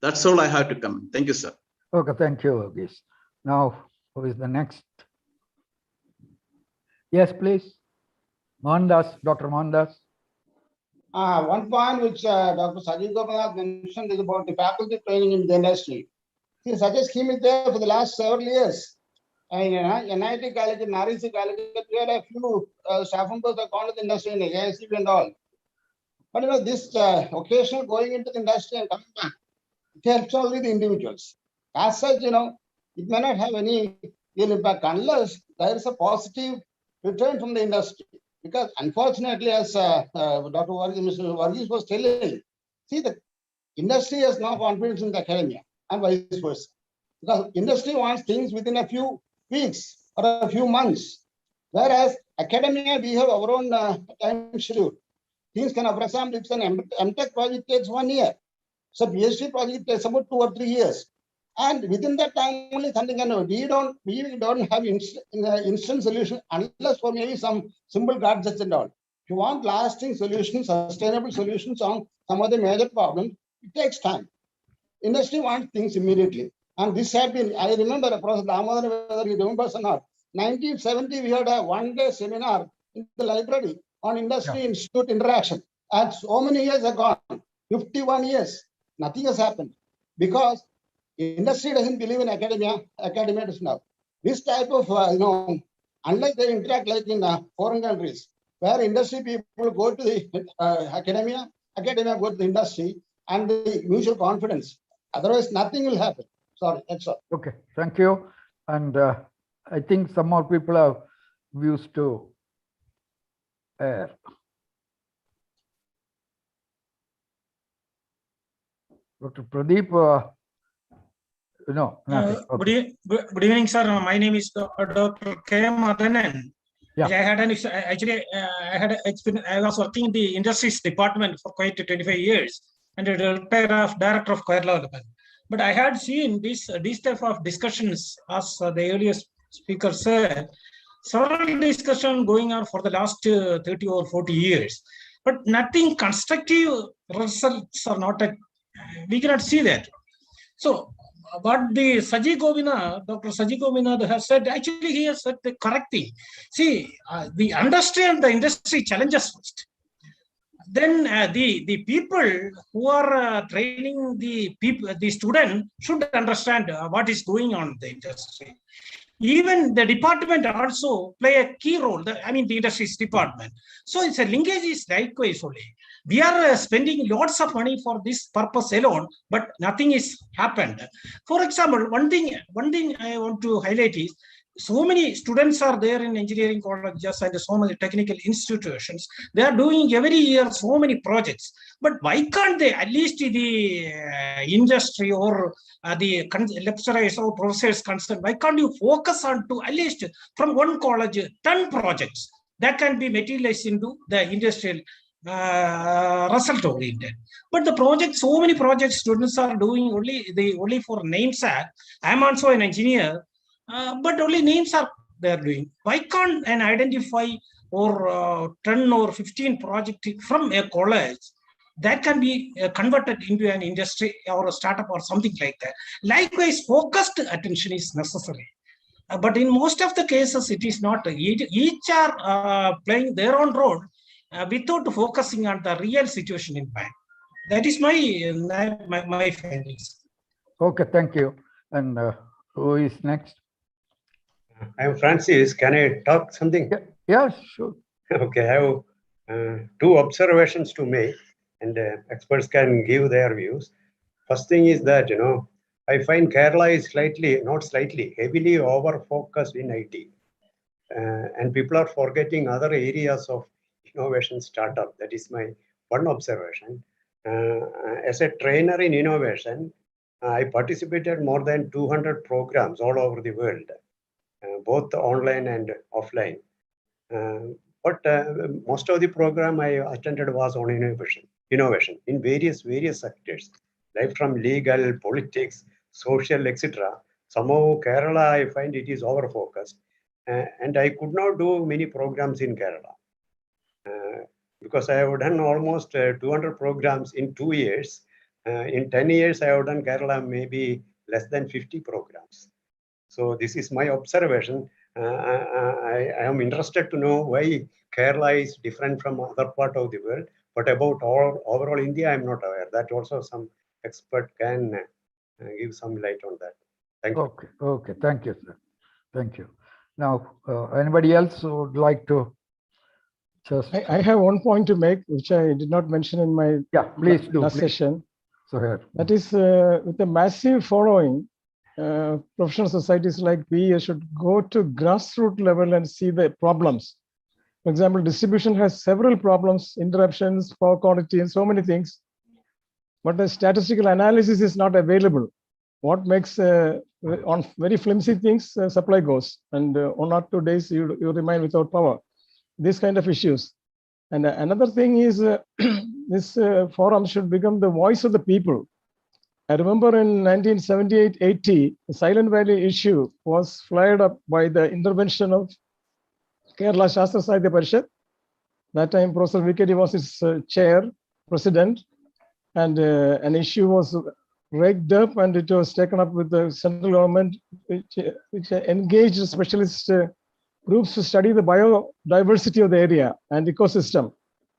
That's all I have to comment. Thank you, sir. Okay, thank you, Varghese. Now, who is the next? Yes, please. Mohandas, Dr. Mohandas. One point which Dr. Saji Gopinathan mentioned is about the faculty training in the industry. See, such a scheme is there for the last several years. And NIT College and REC College, we had a few staff members that gone to the industry in AICB and all. But you know, this occasional going into the industry and coming back, it helps only the individuals. As such, you know, it may not have any real impact unless there is a positive return from the industry. Because unfortunately, as Dr. Varghese was telling, see, the industry has no confidence in the academia and vice versa. Because industry wants things within a few weeks or a few months. Whereas academia, we have our own time schedule. Things can, for example, if an MTech project takes 1 year, so PhD project takes about 2 or 3 years. And within that time, only something can happen. We don't have instant solution unless for maybe some simple gadgets and all. If you want lasting solutions, sustainable solutions on some of the major problems, it takes time. Industry wants things immediately. And this had been, I remember, Prof. Damodaran, whether you remember or not, 1970, we had a one-day seminar in the library on industry-institute interaction. And so many years have gone, 51 years, nothing has happened. Because industry doesn't believe in academia, academia does not. This type of, unlike they interact like in foreign countries, where industry people go to the academia go to the industry, and the mutual confidence. Otherwise, nothing will happen. Sorry, that's all. Okay, thank you. And I think some more people have views to air. Dr. Pradeep, no. Okay. Good evening, sir. My name is Dr. K Damodaran. Yeah. I was working in the industries department for quite 25 years and a retired director of Kerala department. But I had seen these type of discussions, as the earlier speaker said, several discussions going on for the last 30 or 40 years. But nothing constructive results are not, we cannot see that. So what the Dr. Saji Gopinathan has said, actually he has said the correct thing. See, we understand the industry challenges first. Then the people who are training the student should understand what is going on in the industry. Even the department also play a key role. The industries department. So it's a linkage is likewise only. We are spending lots of money for this purpose alone, but nothing is happened. For example, one thing I want to highlight is, so many students are there in engineering colleges and so many technical institutions. They are doing every year so many projects. But why can't they, at least the industry or the lecturers or professors concerned, why can't you focus on to at least from one college 10 projects that can be materialized into the industrial result oriented? But the project, so many projects students are doing only for namesake. I'm also an engineer. But only names are they are doing. Why can't an identify or 10 or 15 project from a college that can be converted into an industry or a startup or something like that? Likewise, focused attention is necessary. But in most of the cases, it is not. Each are playing their own role without focusing on the real situation in mind. That is my findings. Okay, thank you. And who is next? I'm Francis. Can I talk something? Yeah, sure. Okay, I have two observations to make, and experts can give their views. First thing is that, I find Kerala is heavily over-focused in IT. And people are forgetting other areas of innovation startup. That is my one observation. As a trainer in innovation, I participated more than 200 programs all over the world. Both online and offline. But most of the program I attended was on innovation in various sectors, like from legal, politics, social, etc. Somehow Kerala, I find it is over-focused. And I could not do many programs in Kerala. Because I have done almost 200 programs in 2 years. In 10 years, I have done Kerala maybe less than 50 programs. So this is my observation. I am interested to know why Kerala is different from other part of the world, but about overall India, I'm not aware. That also some expert can give some light on that. Thank you. Okay. Thank you, sir. Thank you. Now, anybody else who would like to just? I have one point to make, which I did not mention in my last session. Suhair. That is, with a massive following, professional societies like PE should go to grassroots level and see the problems. For example, distribution has several problems, interruptions, power quality, and so many things. But the statistical analysis is not available. What makes on very flimsy things, supply goes, and 1 or 2 days you remain without power. These kind of issues. And another thing is this forum should become the voice of the people. I remember in 1978-80, the Silent Valley issue was flared up by the intervention of Kerala Shastra Sahitya Parishad. That time, Professor VKD was its president, and an issue was raked up and it was taken up with the central government, which engaged specialist groups to study the biodiversity of the area and ecosystem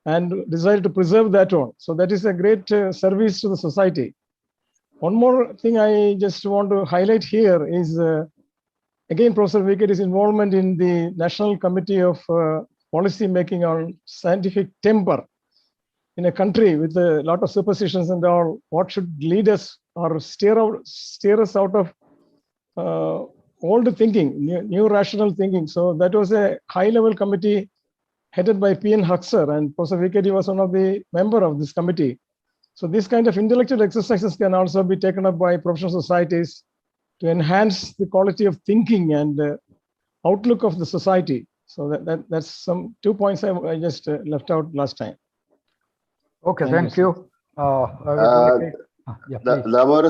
and decided to preserve that one. So that is a great service to the society. One more thing I just want to highlight here is, again, Professor VKD's involvement in the National Committee of Policy Making on Scientific Temper in a country with a lot of superstitions and all. What should lead us or steer us out of old thinking, new rational thinking. So that was a high-level committee headed by P.N. Huxer, and Professor VKD was one of the member of this committee. So this kind of intellectual exercises can also be taken up by professional societies to enhance the quality of thinking and outlook of the society. So that's some 2 points I just left out last time. Okay, thank you. Damodaran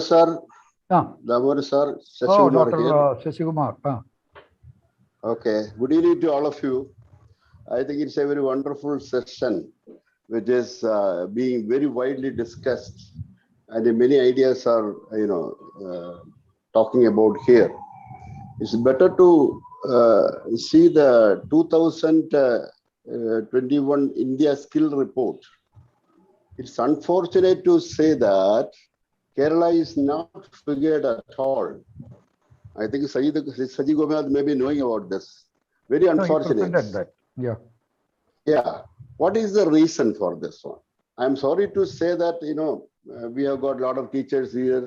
sir. Damodaran sir. Saji Kumar. Okay, good evening to all of you. I think it's a very wonderful session, which is being very widely discussed, and many ideas are, talking about here. It's better to see the 2021 India Skill Report. It's unfortunate to say that Kerala is not figured at all. I think Saji Gopinathan may be knowing about this. Very unfortunate. Yeah. Yeah. What is the reason for this one? I'm sorry to say that, we have got a lot of teachers here,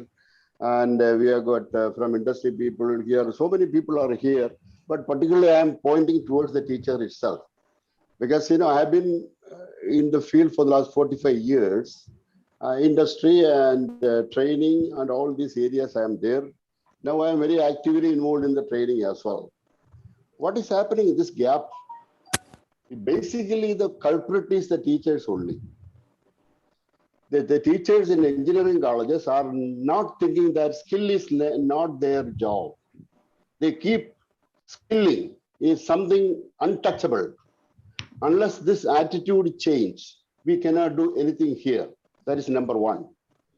and we have got from industry people here. So many people are here, but particularly I'm pointing towards the teacher itself. Because, I've been in the field for the last 45 years, industry and training and all these areas I am there. Now I am very actively involved in the training as well. What is happening in this gap? Basically, the culprit is the teachers only. The teachers in engineering colleges are not thinking that skill is not their job. They keep skilling is something untouchable. Unless this attitude change, we cannot do anything here. That is number one.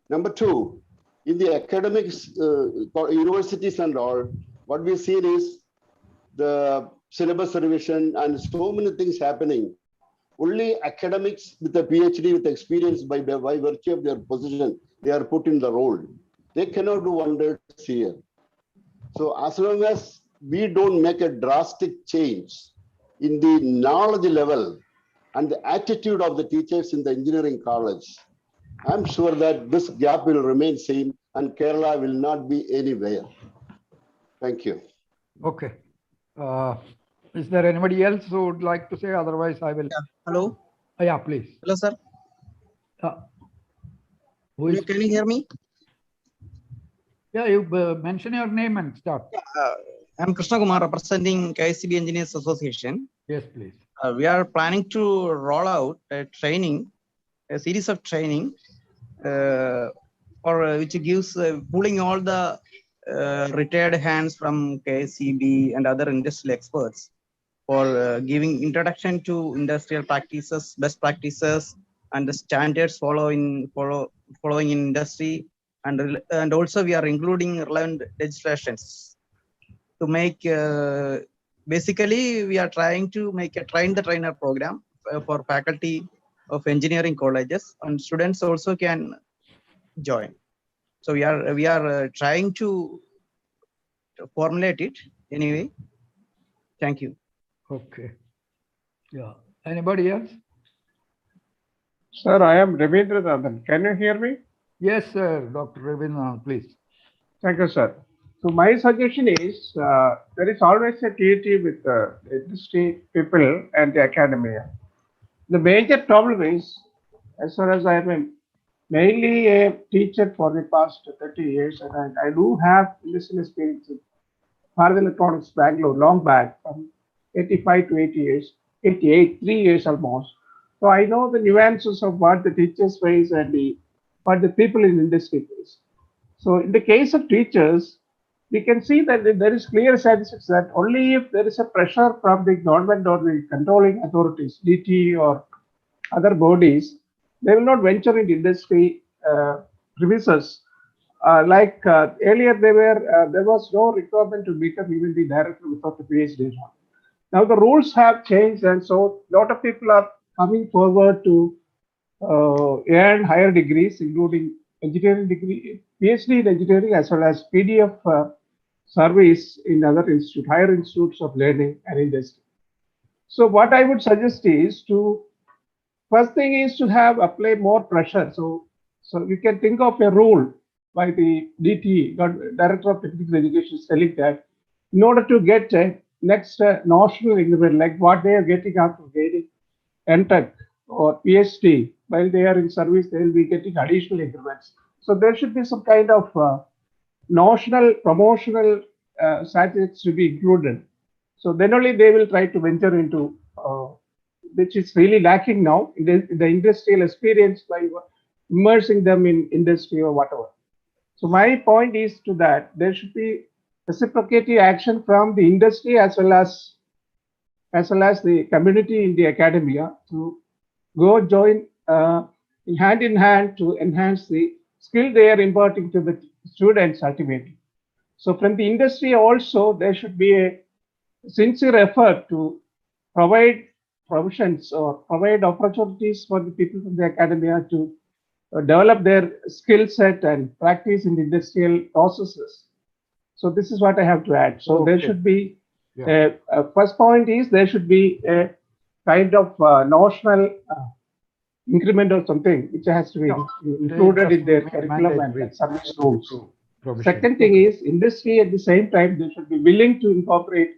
Number two, in the academics, universities and all, what we've seen is the syllabus revision and so many things happening. Only academics with a PhD with experience by virtue of their position, they are put in the role. They cannot do wonders here. So as long as we don't make a drastic change in the knowledge level and the attitude of the teachers in the engineering college, I'm sure that this gap will remain same and Kerala will not be anywhere. Thank you. Okay. Is there anybody else who would like to say? Otherwise, I will. Yeah. Hello. Yeah, please. Hello, sir. Who is... Can you hear me? Yeah, you mention your name and start. I'm Krishna Kumar, representing KCB Engineers Association. Yes, please. We are planning to roll out a series of training, which gives pulling all the retired hands from KCB and other industrial experts for giving introduction to industrial practices, best practices, and the standards following in industry, and also we are including relevant legislations to make. Basically, we are trying to make a train the trainer program for faculty of engineering colleges, and students also can join. So we are trying to formulate it anyway. Thank you. Okay. Yeah. Anybody else? Sir, I am Ravindranathan. Can you hear me? Yes, sir. Dr. Ravindranathan, please. Thank you, sir. So my suggestion is there is always a TAT with the industry people and the academia. The major problem is, as far as I am mainly a teacher for the past 30 years, and I do have industrial experience in Bharat Electronics Bangalore, long back, from 85 to 80 years, 88, 3 years almost. So I know the nuances of what the teachers face and what the people in the industry face. So in the case of teachers, we can see that there is clear statistics that only if there is a pressure from the government or the controlling authorities, DT or other bodies, they will not venture into industry premises. Earlier, there was no requirement to become even the director without a PhD. Now the rules have changed, and so a lot of people are coming forward to earn higher degrees, including engineering degree, PhD in engineering, as well as PDF service in other institutes, higher institutes of learning and industry. So what I would suggest is first thing is to apply more pressure. So you can think of a rule by the DT, Director of Technical Education, telling that in order to get a next national increment, like what they are getting after getting NTech or PhD, while they are in service, they will be getting additional increments. So there should be some kind of notional promotional statistics to be included. So then only they will try to venture into, which is really lacking now, in the industrial experience by immersing them in industry or whatever. So my point is to that there should be reciprocative action from the industry as well as the community in the academia to go join hand in hand to enhance the skill they are imparting to the students ultimately. So from the industry also, there should be a sincere effort to provide provisions or provide opportunities for the people from the academia to develop their skill set and practice in the industrial processes. So this is what I have to add. So there should be, first point is there should be a kind of notional increment or something which has to be included in their curriculum and service rules. Second thing is industry at the same time, they should be willing to incorporate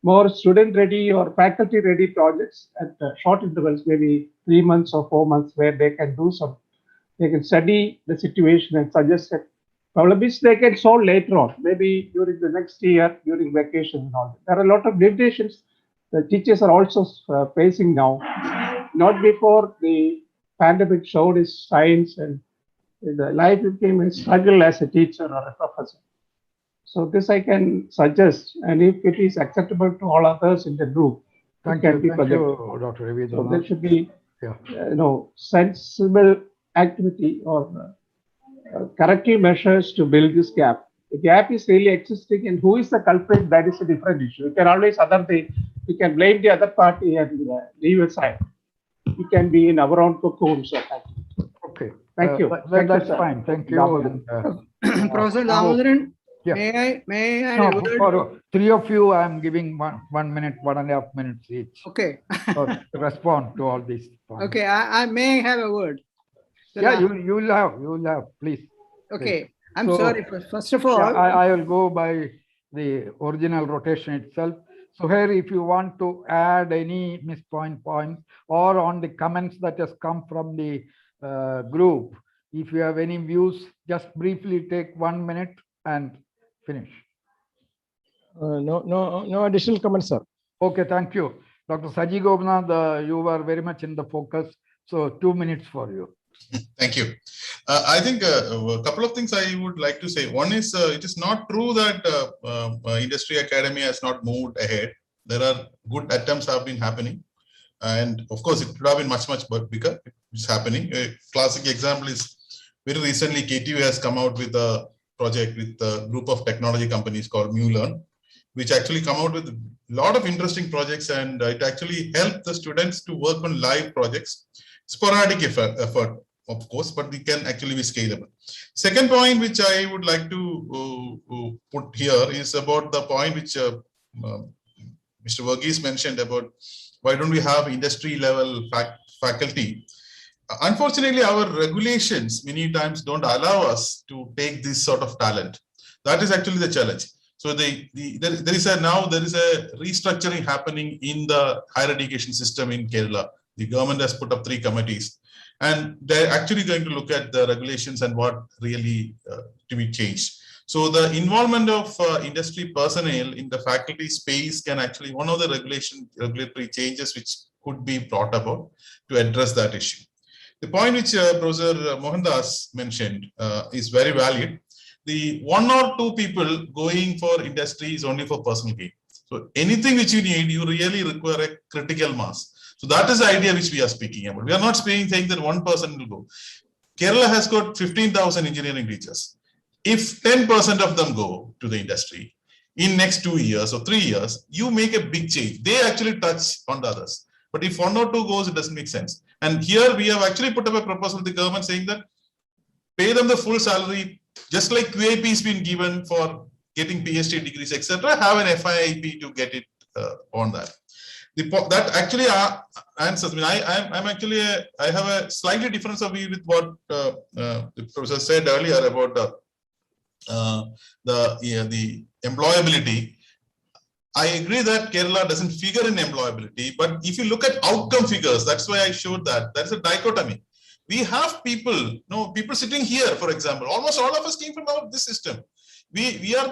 more student-ready or faculty-ready projects at short intervals, maybe 3 months or 4 months, where they can do some, they can study the situation and suggest a problem which they can solve later on, maybe during the next year, during vacation and all. There are a lot of limitations the teachers are also facing now. Not before the pandemic showed its signs and the life became a struggle as a teacher or a professor. So this I can suggest, and if it is acceptable to all others in the group, thank you, Dr. Ravi. So there should be, sensible activity or corrective measures to build this gap. The gap is really existing, and who is the culprit? That is a different issue. You can always you can blame the other party and leave aside. It can be in our own cocoons. Okay, thank you. That's fine. Thank you. Professor Damodaran, may I add a word? For three of you, I am giving 1 minute, 1.5 minutes each. Okay. To respond to all these points. Okay, I may have a word. Yeah, you'll have, please. Okay, I'm sorry. First of all, I will go by the original rotation itself. So here, if you want to add any mispoint points or on the comments that has come from the group, if you have any views, just briefly take 1 minute and finish. No additional comments, sir. Okay, thank you. Dr. Saji Gopinathan, you were very much in the focus. So 2 minutes for you. Thank you. I think a couple of things I would like to say. One is it is not true that industry academy has not moved ahead. There are good attempts have been happening. And of course, it could have been much bigger. It's happening. A classic example is very recently KTU has come out with a project with a group of technology companies called MuLearn, which actually come out with a lot of interesting projects, and it actually helped the students to work on live projects. Sporadic effort, of course, but they can actually be scalable. Second point which I would like to put here is about the point which Mr. Varghese mentioned about why don't we have industry level faculty. Unfortunately, our regulations many times don't allow us to take this sort of talent. That is actually the challenge. So there is a restructuring happening in the higher education system in Kerala. The government has put up 3 committees, and they're actually going to look at the regulations and what really to be changed. So the involvement of industry personnel in the faculty space can actually one of the regulatory changes which could be brought about to address that issue. The point which Professor Mohandas mentioned is very valid. The 1 or 2 people going for industry is only for personal gain. So anything which you need, you really require a critical mass. So that is the idea which we are speaking about. We are not saying that one person will go. Kerala has got 15,000 engineering teachers. If 10% of them go to the industry in next 2 years or 3 years, you make a big change. They actually touch on the others. But if 1 or 2 goes, it doesn't make sense. And here we have actually put up a proposal to the government saying that pay them the full salary, just like QAP has been given for getting PhD degrees, etc. Have an FIIP to get it on that. That actually answers me. I have a slightly different view with what the professor said earlier about the employability. I agree that Kerala doesn't figure in employability, but if you look at outcome figures, that's why I showed that. That's a dichotomy. We have people, people sitting here, for example. Almost all of us came from this system. We are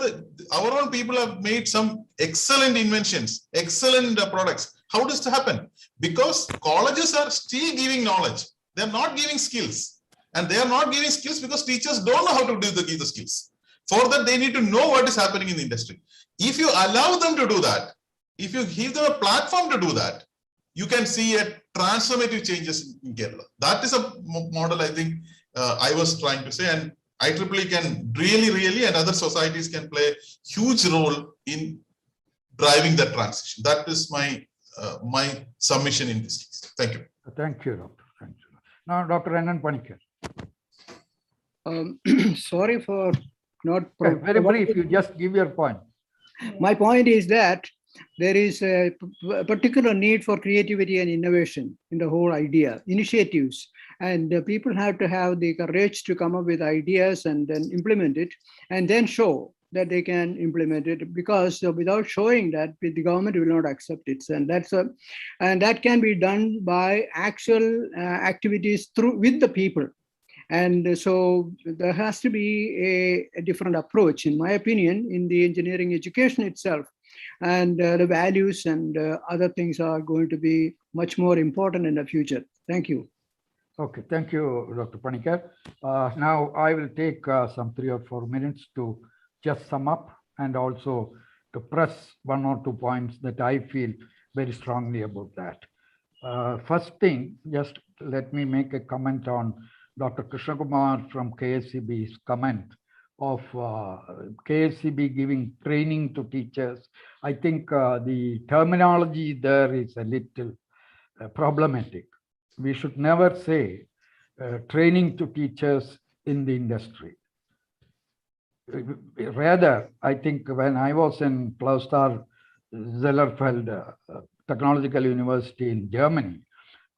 our own people have made some excellent inventions, excellent products. How does it happen? Because colleges are still giving knowledge. They're not giving skills. And they are not giving skills because teachers don't know how to give the skills. For that, they need to know what is happening in the industry. If you allow them to do that, if you give them a platform to do that, you can see a transformative changes in Kerala. That is a model I think I was trying to say. And IEEE can really, and other societies can play huge role in driving that transition. That is my my submission in this case. Thank you. Thank you, Doctor. Thank you. Now, Dr. N Panicker. Sorry for not. Very brief. You just give your point. My point is that there is a particular need for creativity and innovation in the whole idea, initiatives, and people have to have the courage to come up with ideas and then implement it, and then show that they can implement it, because without showing that, the government will not accept it. And that can be done by actual activities with the people. And so there has to be a different approach, in my opinion, in the engineering education itself. And the values and other things are going to be much more important in the future. Thank you. Okay, thank you, Dr. Panicker. Now I will take some 3 or 4 minutes to just sum up and also to press 1 or 2 points that I feel very strongly about that. First thing, just let me make a comment on Dr. Krishna Kumar from KSCB's comment of KSCB giving training to teachers. I think the terminology there is a little problematic. We should never say training to teachers in the industry. Rather, I think when I was in Clausthal Zellerfeld Technological University in Germany,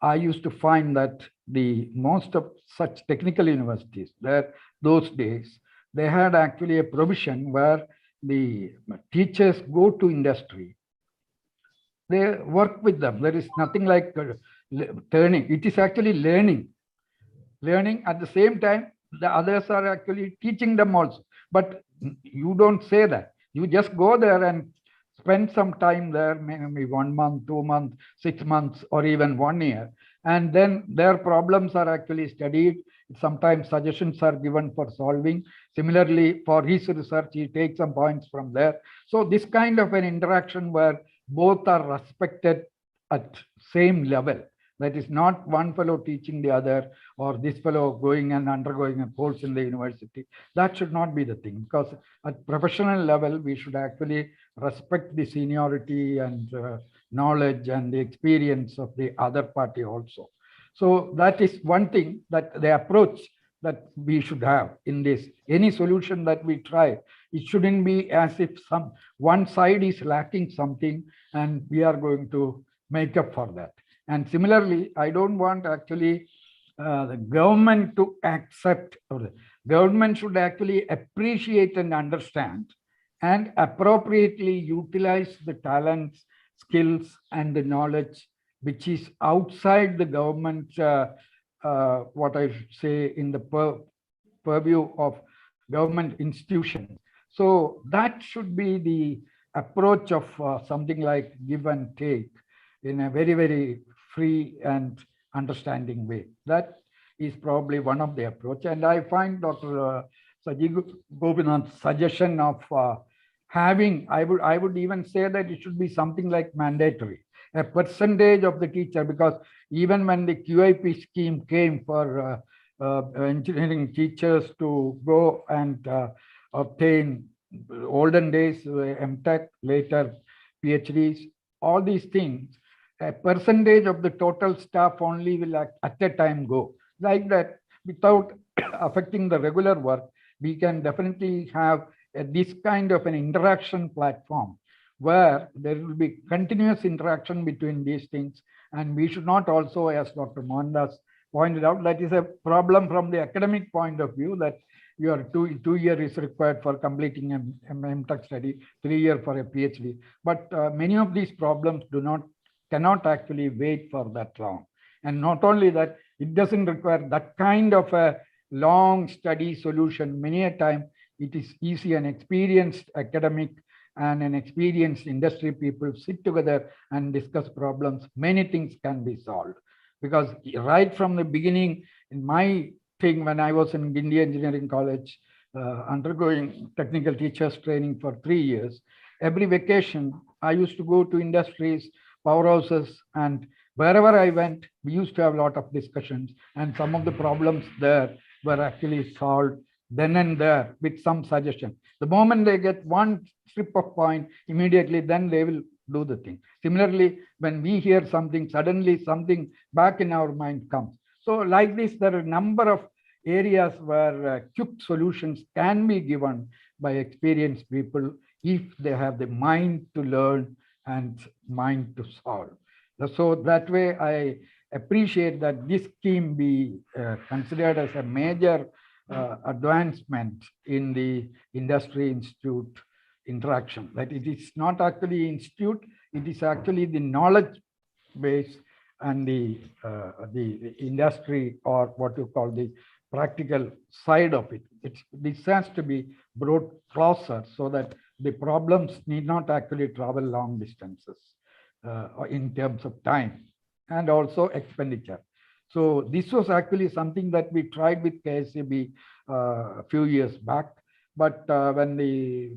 I used to find that the most of such technical universities there those days, they had actually a provision where the teachers go to industry. They work with them. There is nothing like turning. It is actually learning. Learning at the same time, the others are actually teaching them also. But you don't say that. You just go there and spend some time there, maybe 1 month, 2 months, 6 months, or even 1 year. And then their problems are actually studied. Sometimes suggestions are given for solving. Similarly, for his research, he takes some points from there. So this kind of an interaction where both are respected at same level. That is not one fellow teaching the other, or this fellow going and undergoing a course in the university. That should not be the thing, because at professional level, we should actually respect the seniority and knowledge and the experience of the other party also. So that is one thing, that the approach that we should have in this, any solution that we try, it shouldn't be as if one side is lacking something and we are going to make up for that. And similarly, I don't want actually the government to accept, or the government should actually appreciate and understand and appropriately utilize the talents, skills, and the knowledge which is outside the government, what I should say, in the purview of government institutions. So that should be the approach of something like give and take in a very, very free and understanding way. That is probably one of the approach. And I find Dr. Saji Gopinathan's suggestion of having, I would even say that it should be something like mandatory, a percentage of the teacher, because even when the QIP scheme came for engineering teachers to go and obtain olden days MTech, later PhDs, all these things, a percentage of the total staff only will at a time go. Like that, without affecting the regular work, we can definitely have this kind of an interaction platform where there will be continuous interaction between these things. And we should not also, as Dr. Mohandas pointed out, that is a problem from the academic point of view, that your two year is required for completing an MTech study, 3 year for a PhD. But many of these problems cannot actually wait for that long. And not only that, it doesn't require that kind of a long study solution. Many a time it is easy, an experienced academic and an experienced industry people sit together and discuss problems. Many things can be solved, because right from the beginning, in my thing, when I was in India Engineering College, undergoing technical teachers training for 3 years, every vacation, I used to go to industries, powerhouses, and wherever I went, we used to have a lot of discussions, and some of the problems there were actually solved then and there with some suggestion. The moment they get one strip of point, immediately then they will do the thing. Similarly, when we hear something, suddenly something back in our mind comes. So like this, there are a number of areas where quick solutions can be given by experienced people if they have the mind to learn and mind to solve. So that way, I appreciate that this scheme be considered as a major advancement in the industry institute interaction. That it is not actually institute, it is actually the knowledge base and the industry, or what you call the practical side of it. This has to be brought closer so that the problems need not actually travel long distances in terms of time and also expenditure. So this was actually something that we tried with KSCB a few years back, but when the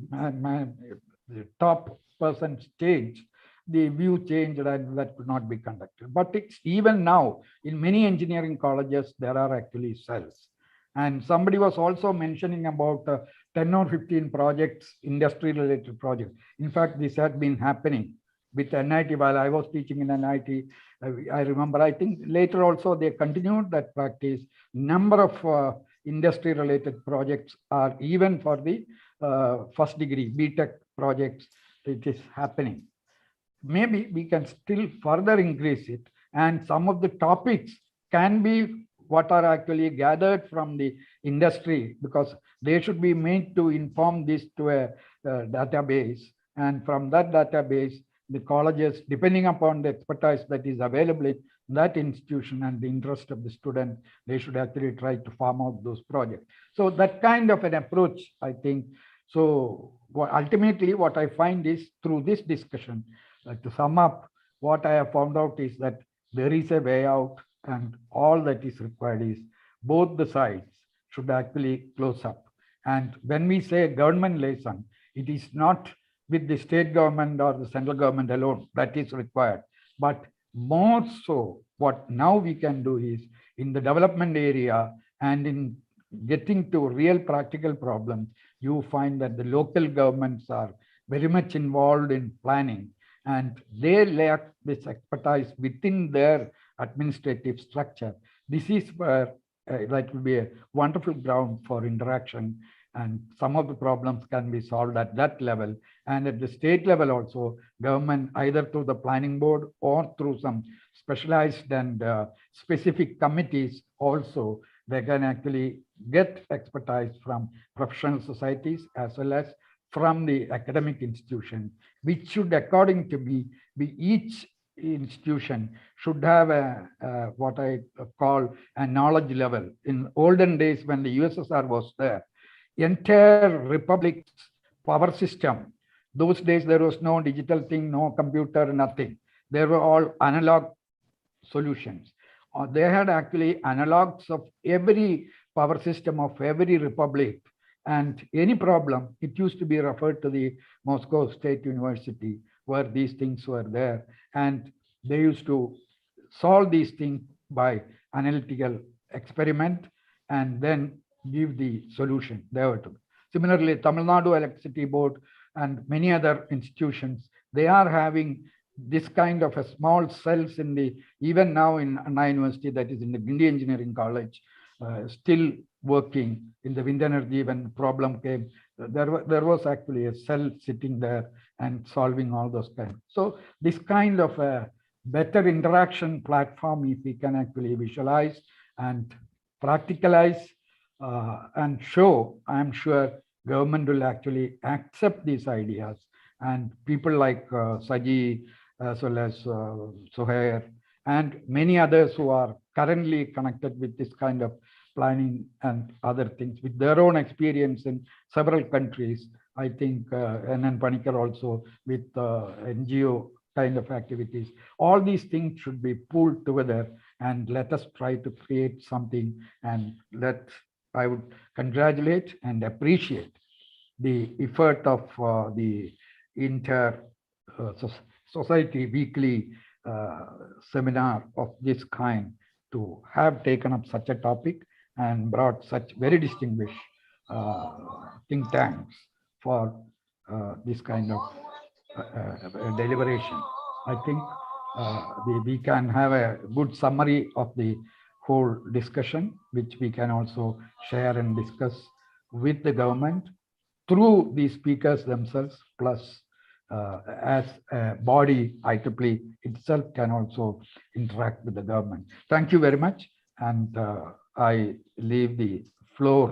top person changed, the view changed and that could not be conducted. But it's even now in many engineering colleges, there are actually cells. And somebody was also mentioning about 10 or 15 projects, industry related projects. In fact, this had been happening with NIT while I was teaching in NIT. I remember, I think later also they continued that practice. Number of industry related projects are even for the first degree, BTech projects, it is happening. Maybe we can still further increase it, and some of the topics can be what are actually gathered from the industry, because they should be made to inform this to a database, and from that database the colleges, depending upon the expertise that is available in that institution and the interest of the student, they should actually try to farm out those projects. So that kind of an approach, I think. So ultimately what I find is through this discussion, to sum up, what I have found out is that there is a way out, and all that is required is both the sides should actually close up. And when we say government liaison, it is not with the state government or the central government alone that is required, but more so what now we can do is in the development area and in getting to real practical problems, you find that the local governments are very much involved in planning, and they lack this expertise within their administrative structure. This is where that will be a wonderful ground for interaction, and some of the problems can be solved at that level. And at the state level also, government either through the planning board or through some specialized and specific committees also, they can actually get expertise from professional societies as well as from the academic institution, which should, according to me, be each institution should have a what I call a knowledge level. In olden days when the USSR was there, entire republic's power system, those days there was no digital thing, no computer, nothing. They were all analog solutions. They had actually analogs of every power system of every republic, and any problem, it used to be referred to the Moscow State University, where these things were there, and they used to solve these things by analytical experiment and then give the solution there. Similarly, Tamil Nadu Electricity Board and many other institutions, they are having this kind of a small cells in the, even now in Anna University, that is in the Guindy Engineering College, still working. In the wind energy, when the problem came, there was actually a cell sitting there and solving all those kinds. So this kind of a better interaction platform, if we can actually visualize and practicalize and show, I'm sure government will actually accept these ideas, and people like Saji, as well as Suhair, and many others who are currently connected with this kind of planning and other things with their own experience in several countries. I think N Panicker also with NGO kind of activities. All these things should be pulled together, and let us try to create something. And I would congratulate and appreciate the effort of the Intersociety weekly seminar of this kind to have taken up such a topic and brought such very distinguished think tanks for this kind of deliberation. I think we can have a good summary of the whole discussion, which we can also share and discuss with the government through the speakers themselves, plus as a body, IEEE itself can also interact with the government. Thank you very much. And I leave the floor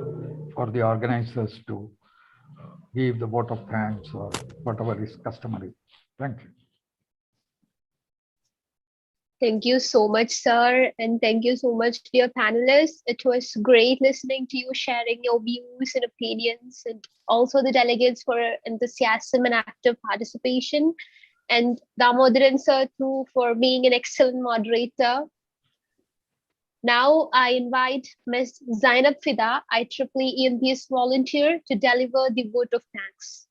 for the organizers to give the vote of thanks or whatever is customary. Thank you. Thank you so much, sir. And thank you so much, dear panelists. It was great listening to you, sharing your views and opinions, and also the delegates for enthusiasm and active participation. And Damodaran, sir, too, for being an excellent moderator. Now I invite Ms. Zainab Fida, IEEE EMBS volunteer, to deliver the vote of thanks.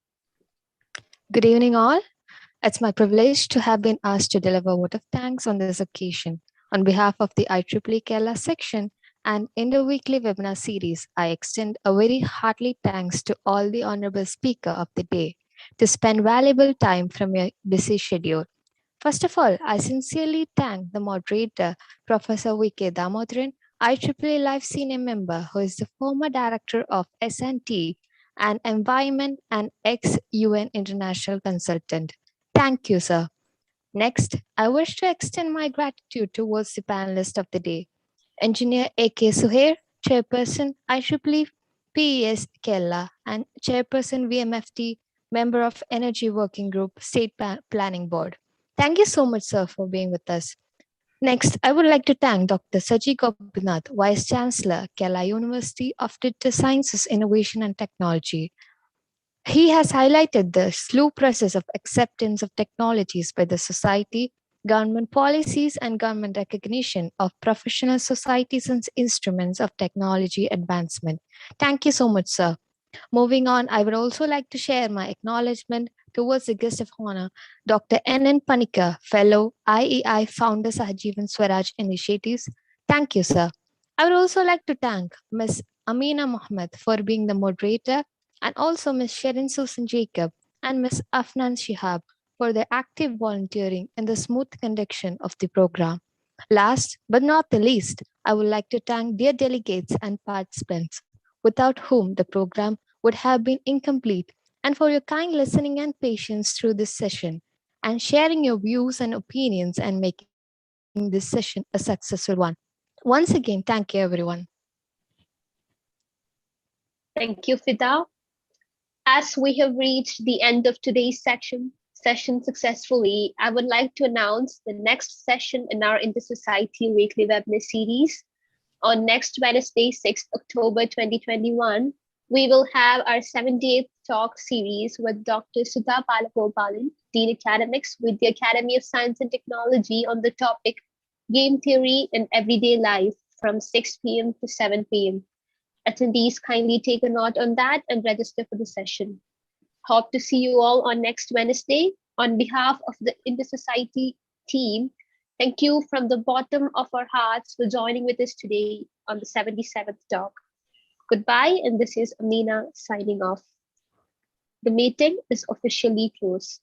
Good evening, all. It's my privilege to have been asked to deliver a vote of thanks on this occasion. On behalf of the IEEE Kerala section and in the weekly webinar series, I extend a very hearty thanks to all the honorable speaker of the day to spend valuable time from your busy schedule. First of all, I sincerely thank the moderator, Professor K Damodaran, IEEE Life Senior Member, who is the former Director of S&T and Environment and ex-UN International Consultant. Thank you, sir. Next, I wish to extend my gratitude towards the panelist of the day, Engineer A.K. Suhair, Chairperson IEEE PES Kerala and Chairperson VMFT, Member of Energy Working Group, State Planning Board. Thank you so much, sir, for being with us. Next, I would like to thank Dr. Saji Gopinathan, Vice Chancellor, Kerala University of Data Sciences, Innovation and Technology. He has highlighted the slow process of acceptance of technologies by the society, government policies, and government recognition of professional societies and instruments of technology advancement. Thank you so much, sir. Moving on, I would also like to share my acknowledgement towards the guest of honor, Dr. N Panicker, Fellow IEEE Founder Sahajivan Swaraj Initiatives. Thank you, sir. I would also like to thank Ms. Amina Mohammed for being the moderator, and also Ms. Sherin Susan Jacob and Ms. Afnan Shihab for their active volunteering in the smooth conduction of the program. Last but not the least, I would like to thank dear delegates and participants, without whom the program would have been incomplete, and for your kind listening and patience through this session, and sharing your views and opinions and making this session a successful one. Once again, thank you, everyone. Thank you, Fida. As we have reached the end of today's session successfully, I would like to announce the next session in our Intersociety weekly webinar series. On next Wednesday, 6th October 2021, we will have our 78th talk series with Dr. Sudha Palagopalan, Dean Academics with the Academy of Science and Technology on the topic Game Theory in Everyday Life from 6 p.m. to 7 p.m. Attendees kindly take a note on that and register for the session. Hope to see you all on next Wednesday. On behalf of the Intersociety team, thank you from the bottom of our hearts for joining with us today on the 77th talk. Goodbye, and this is Amina signing off. The meeting is officially closed.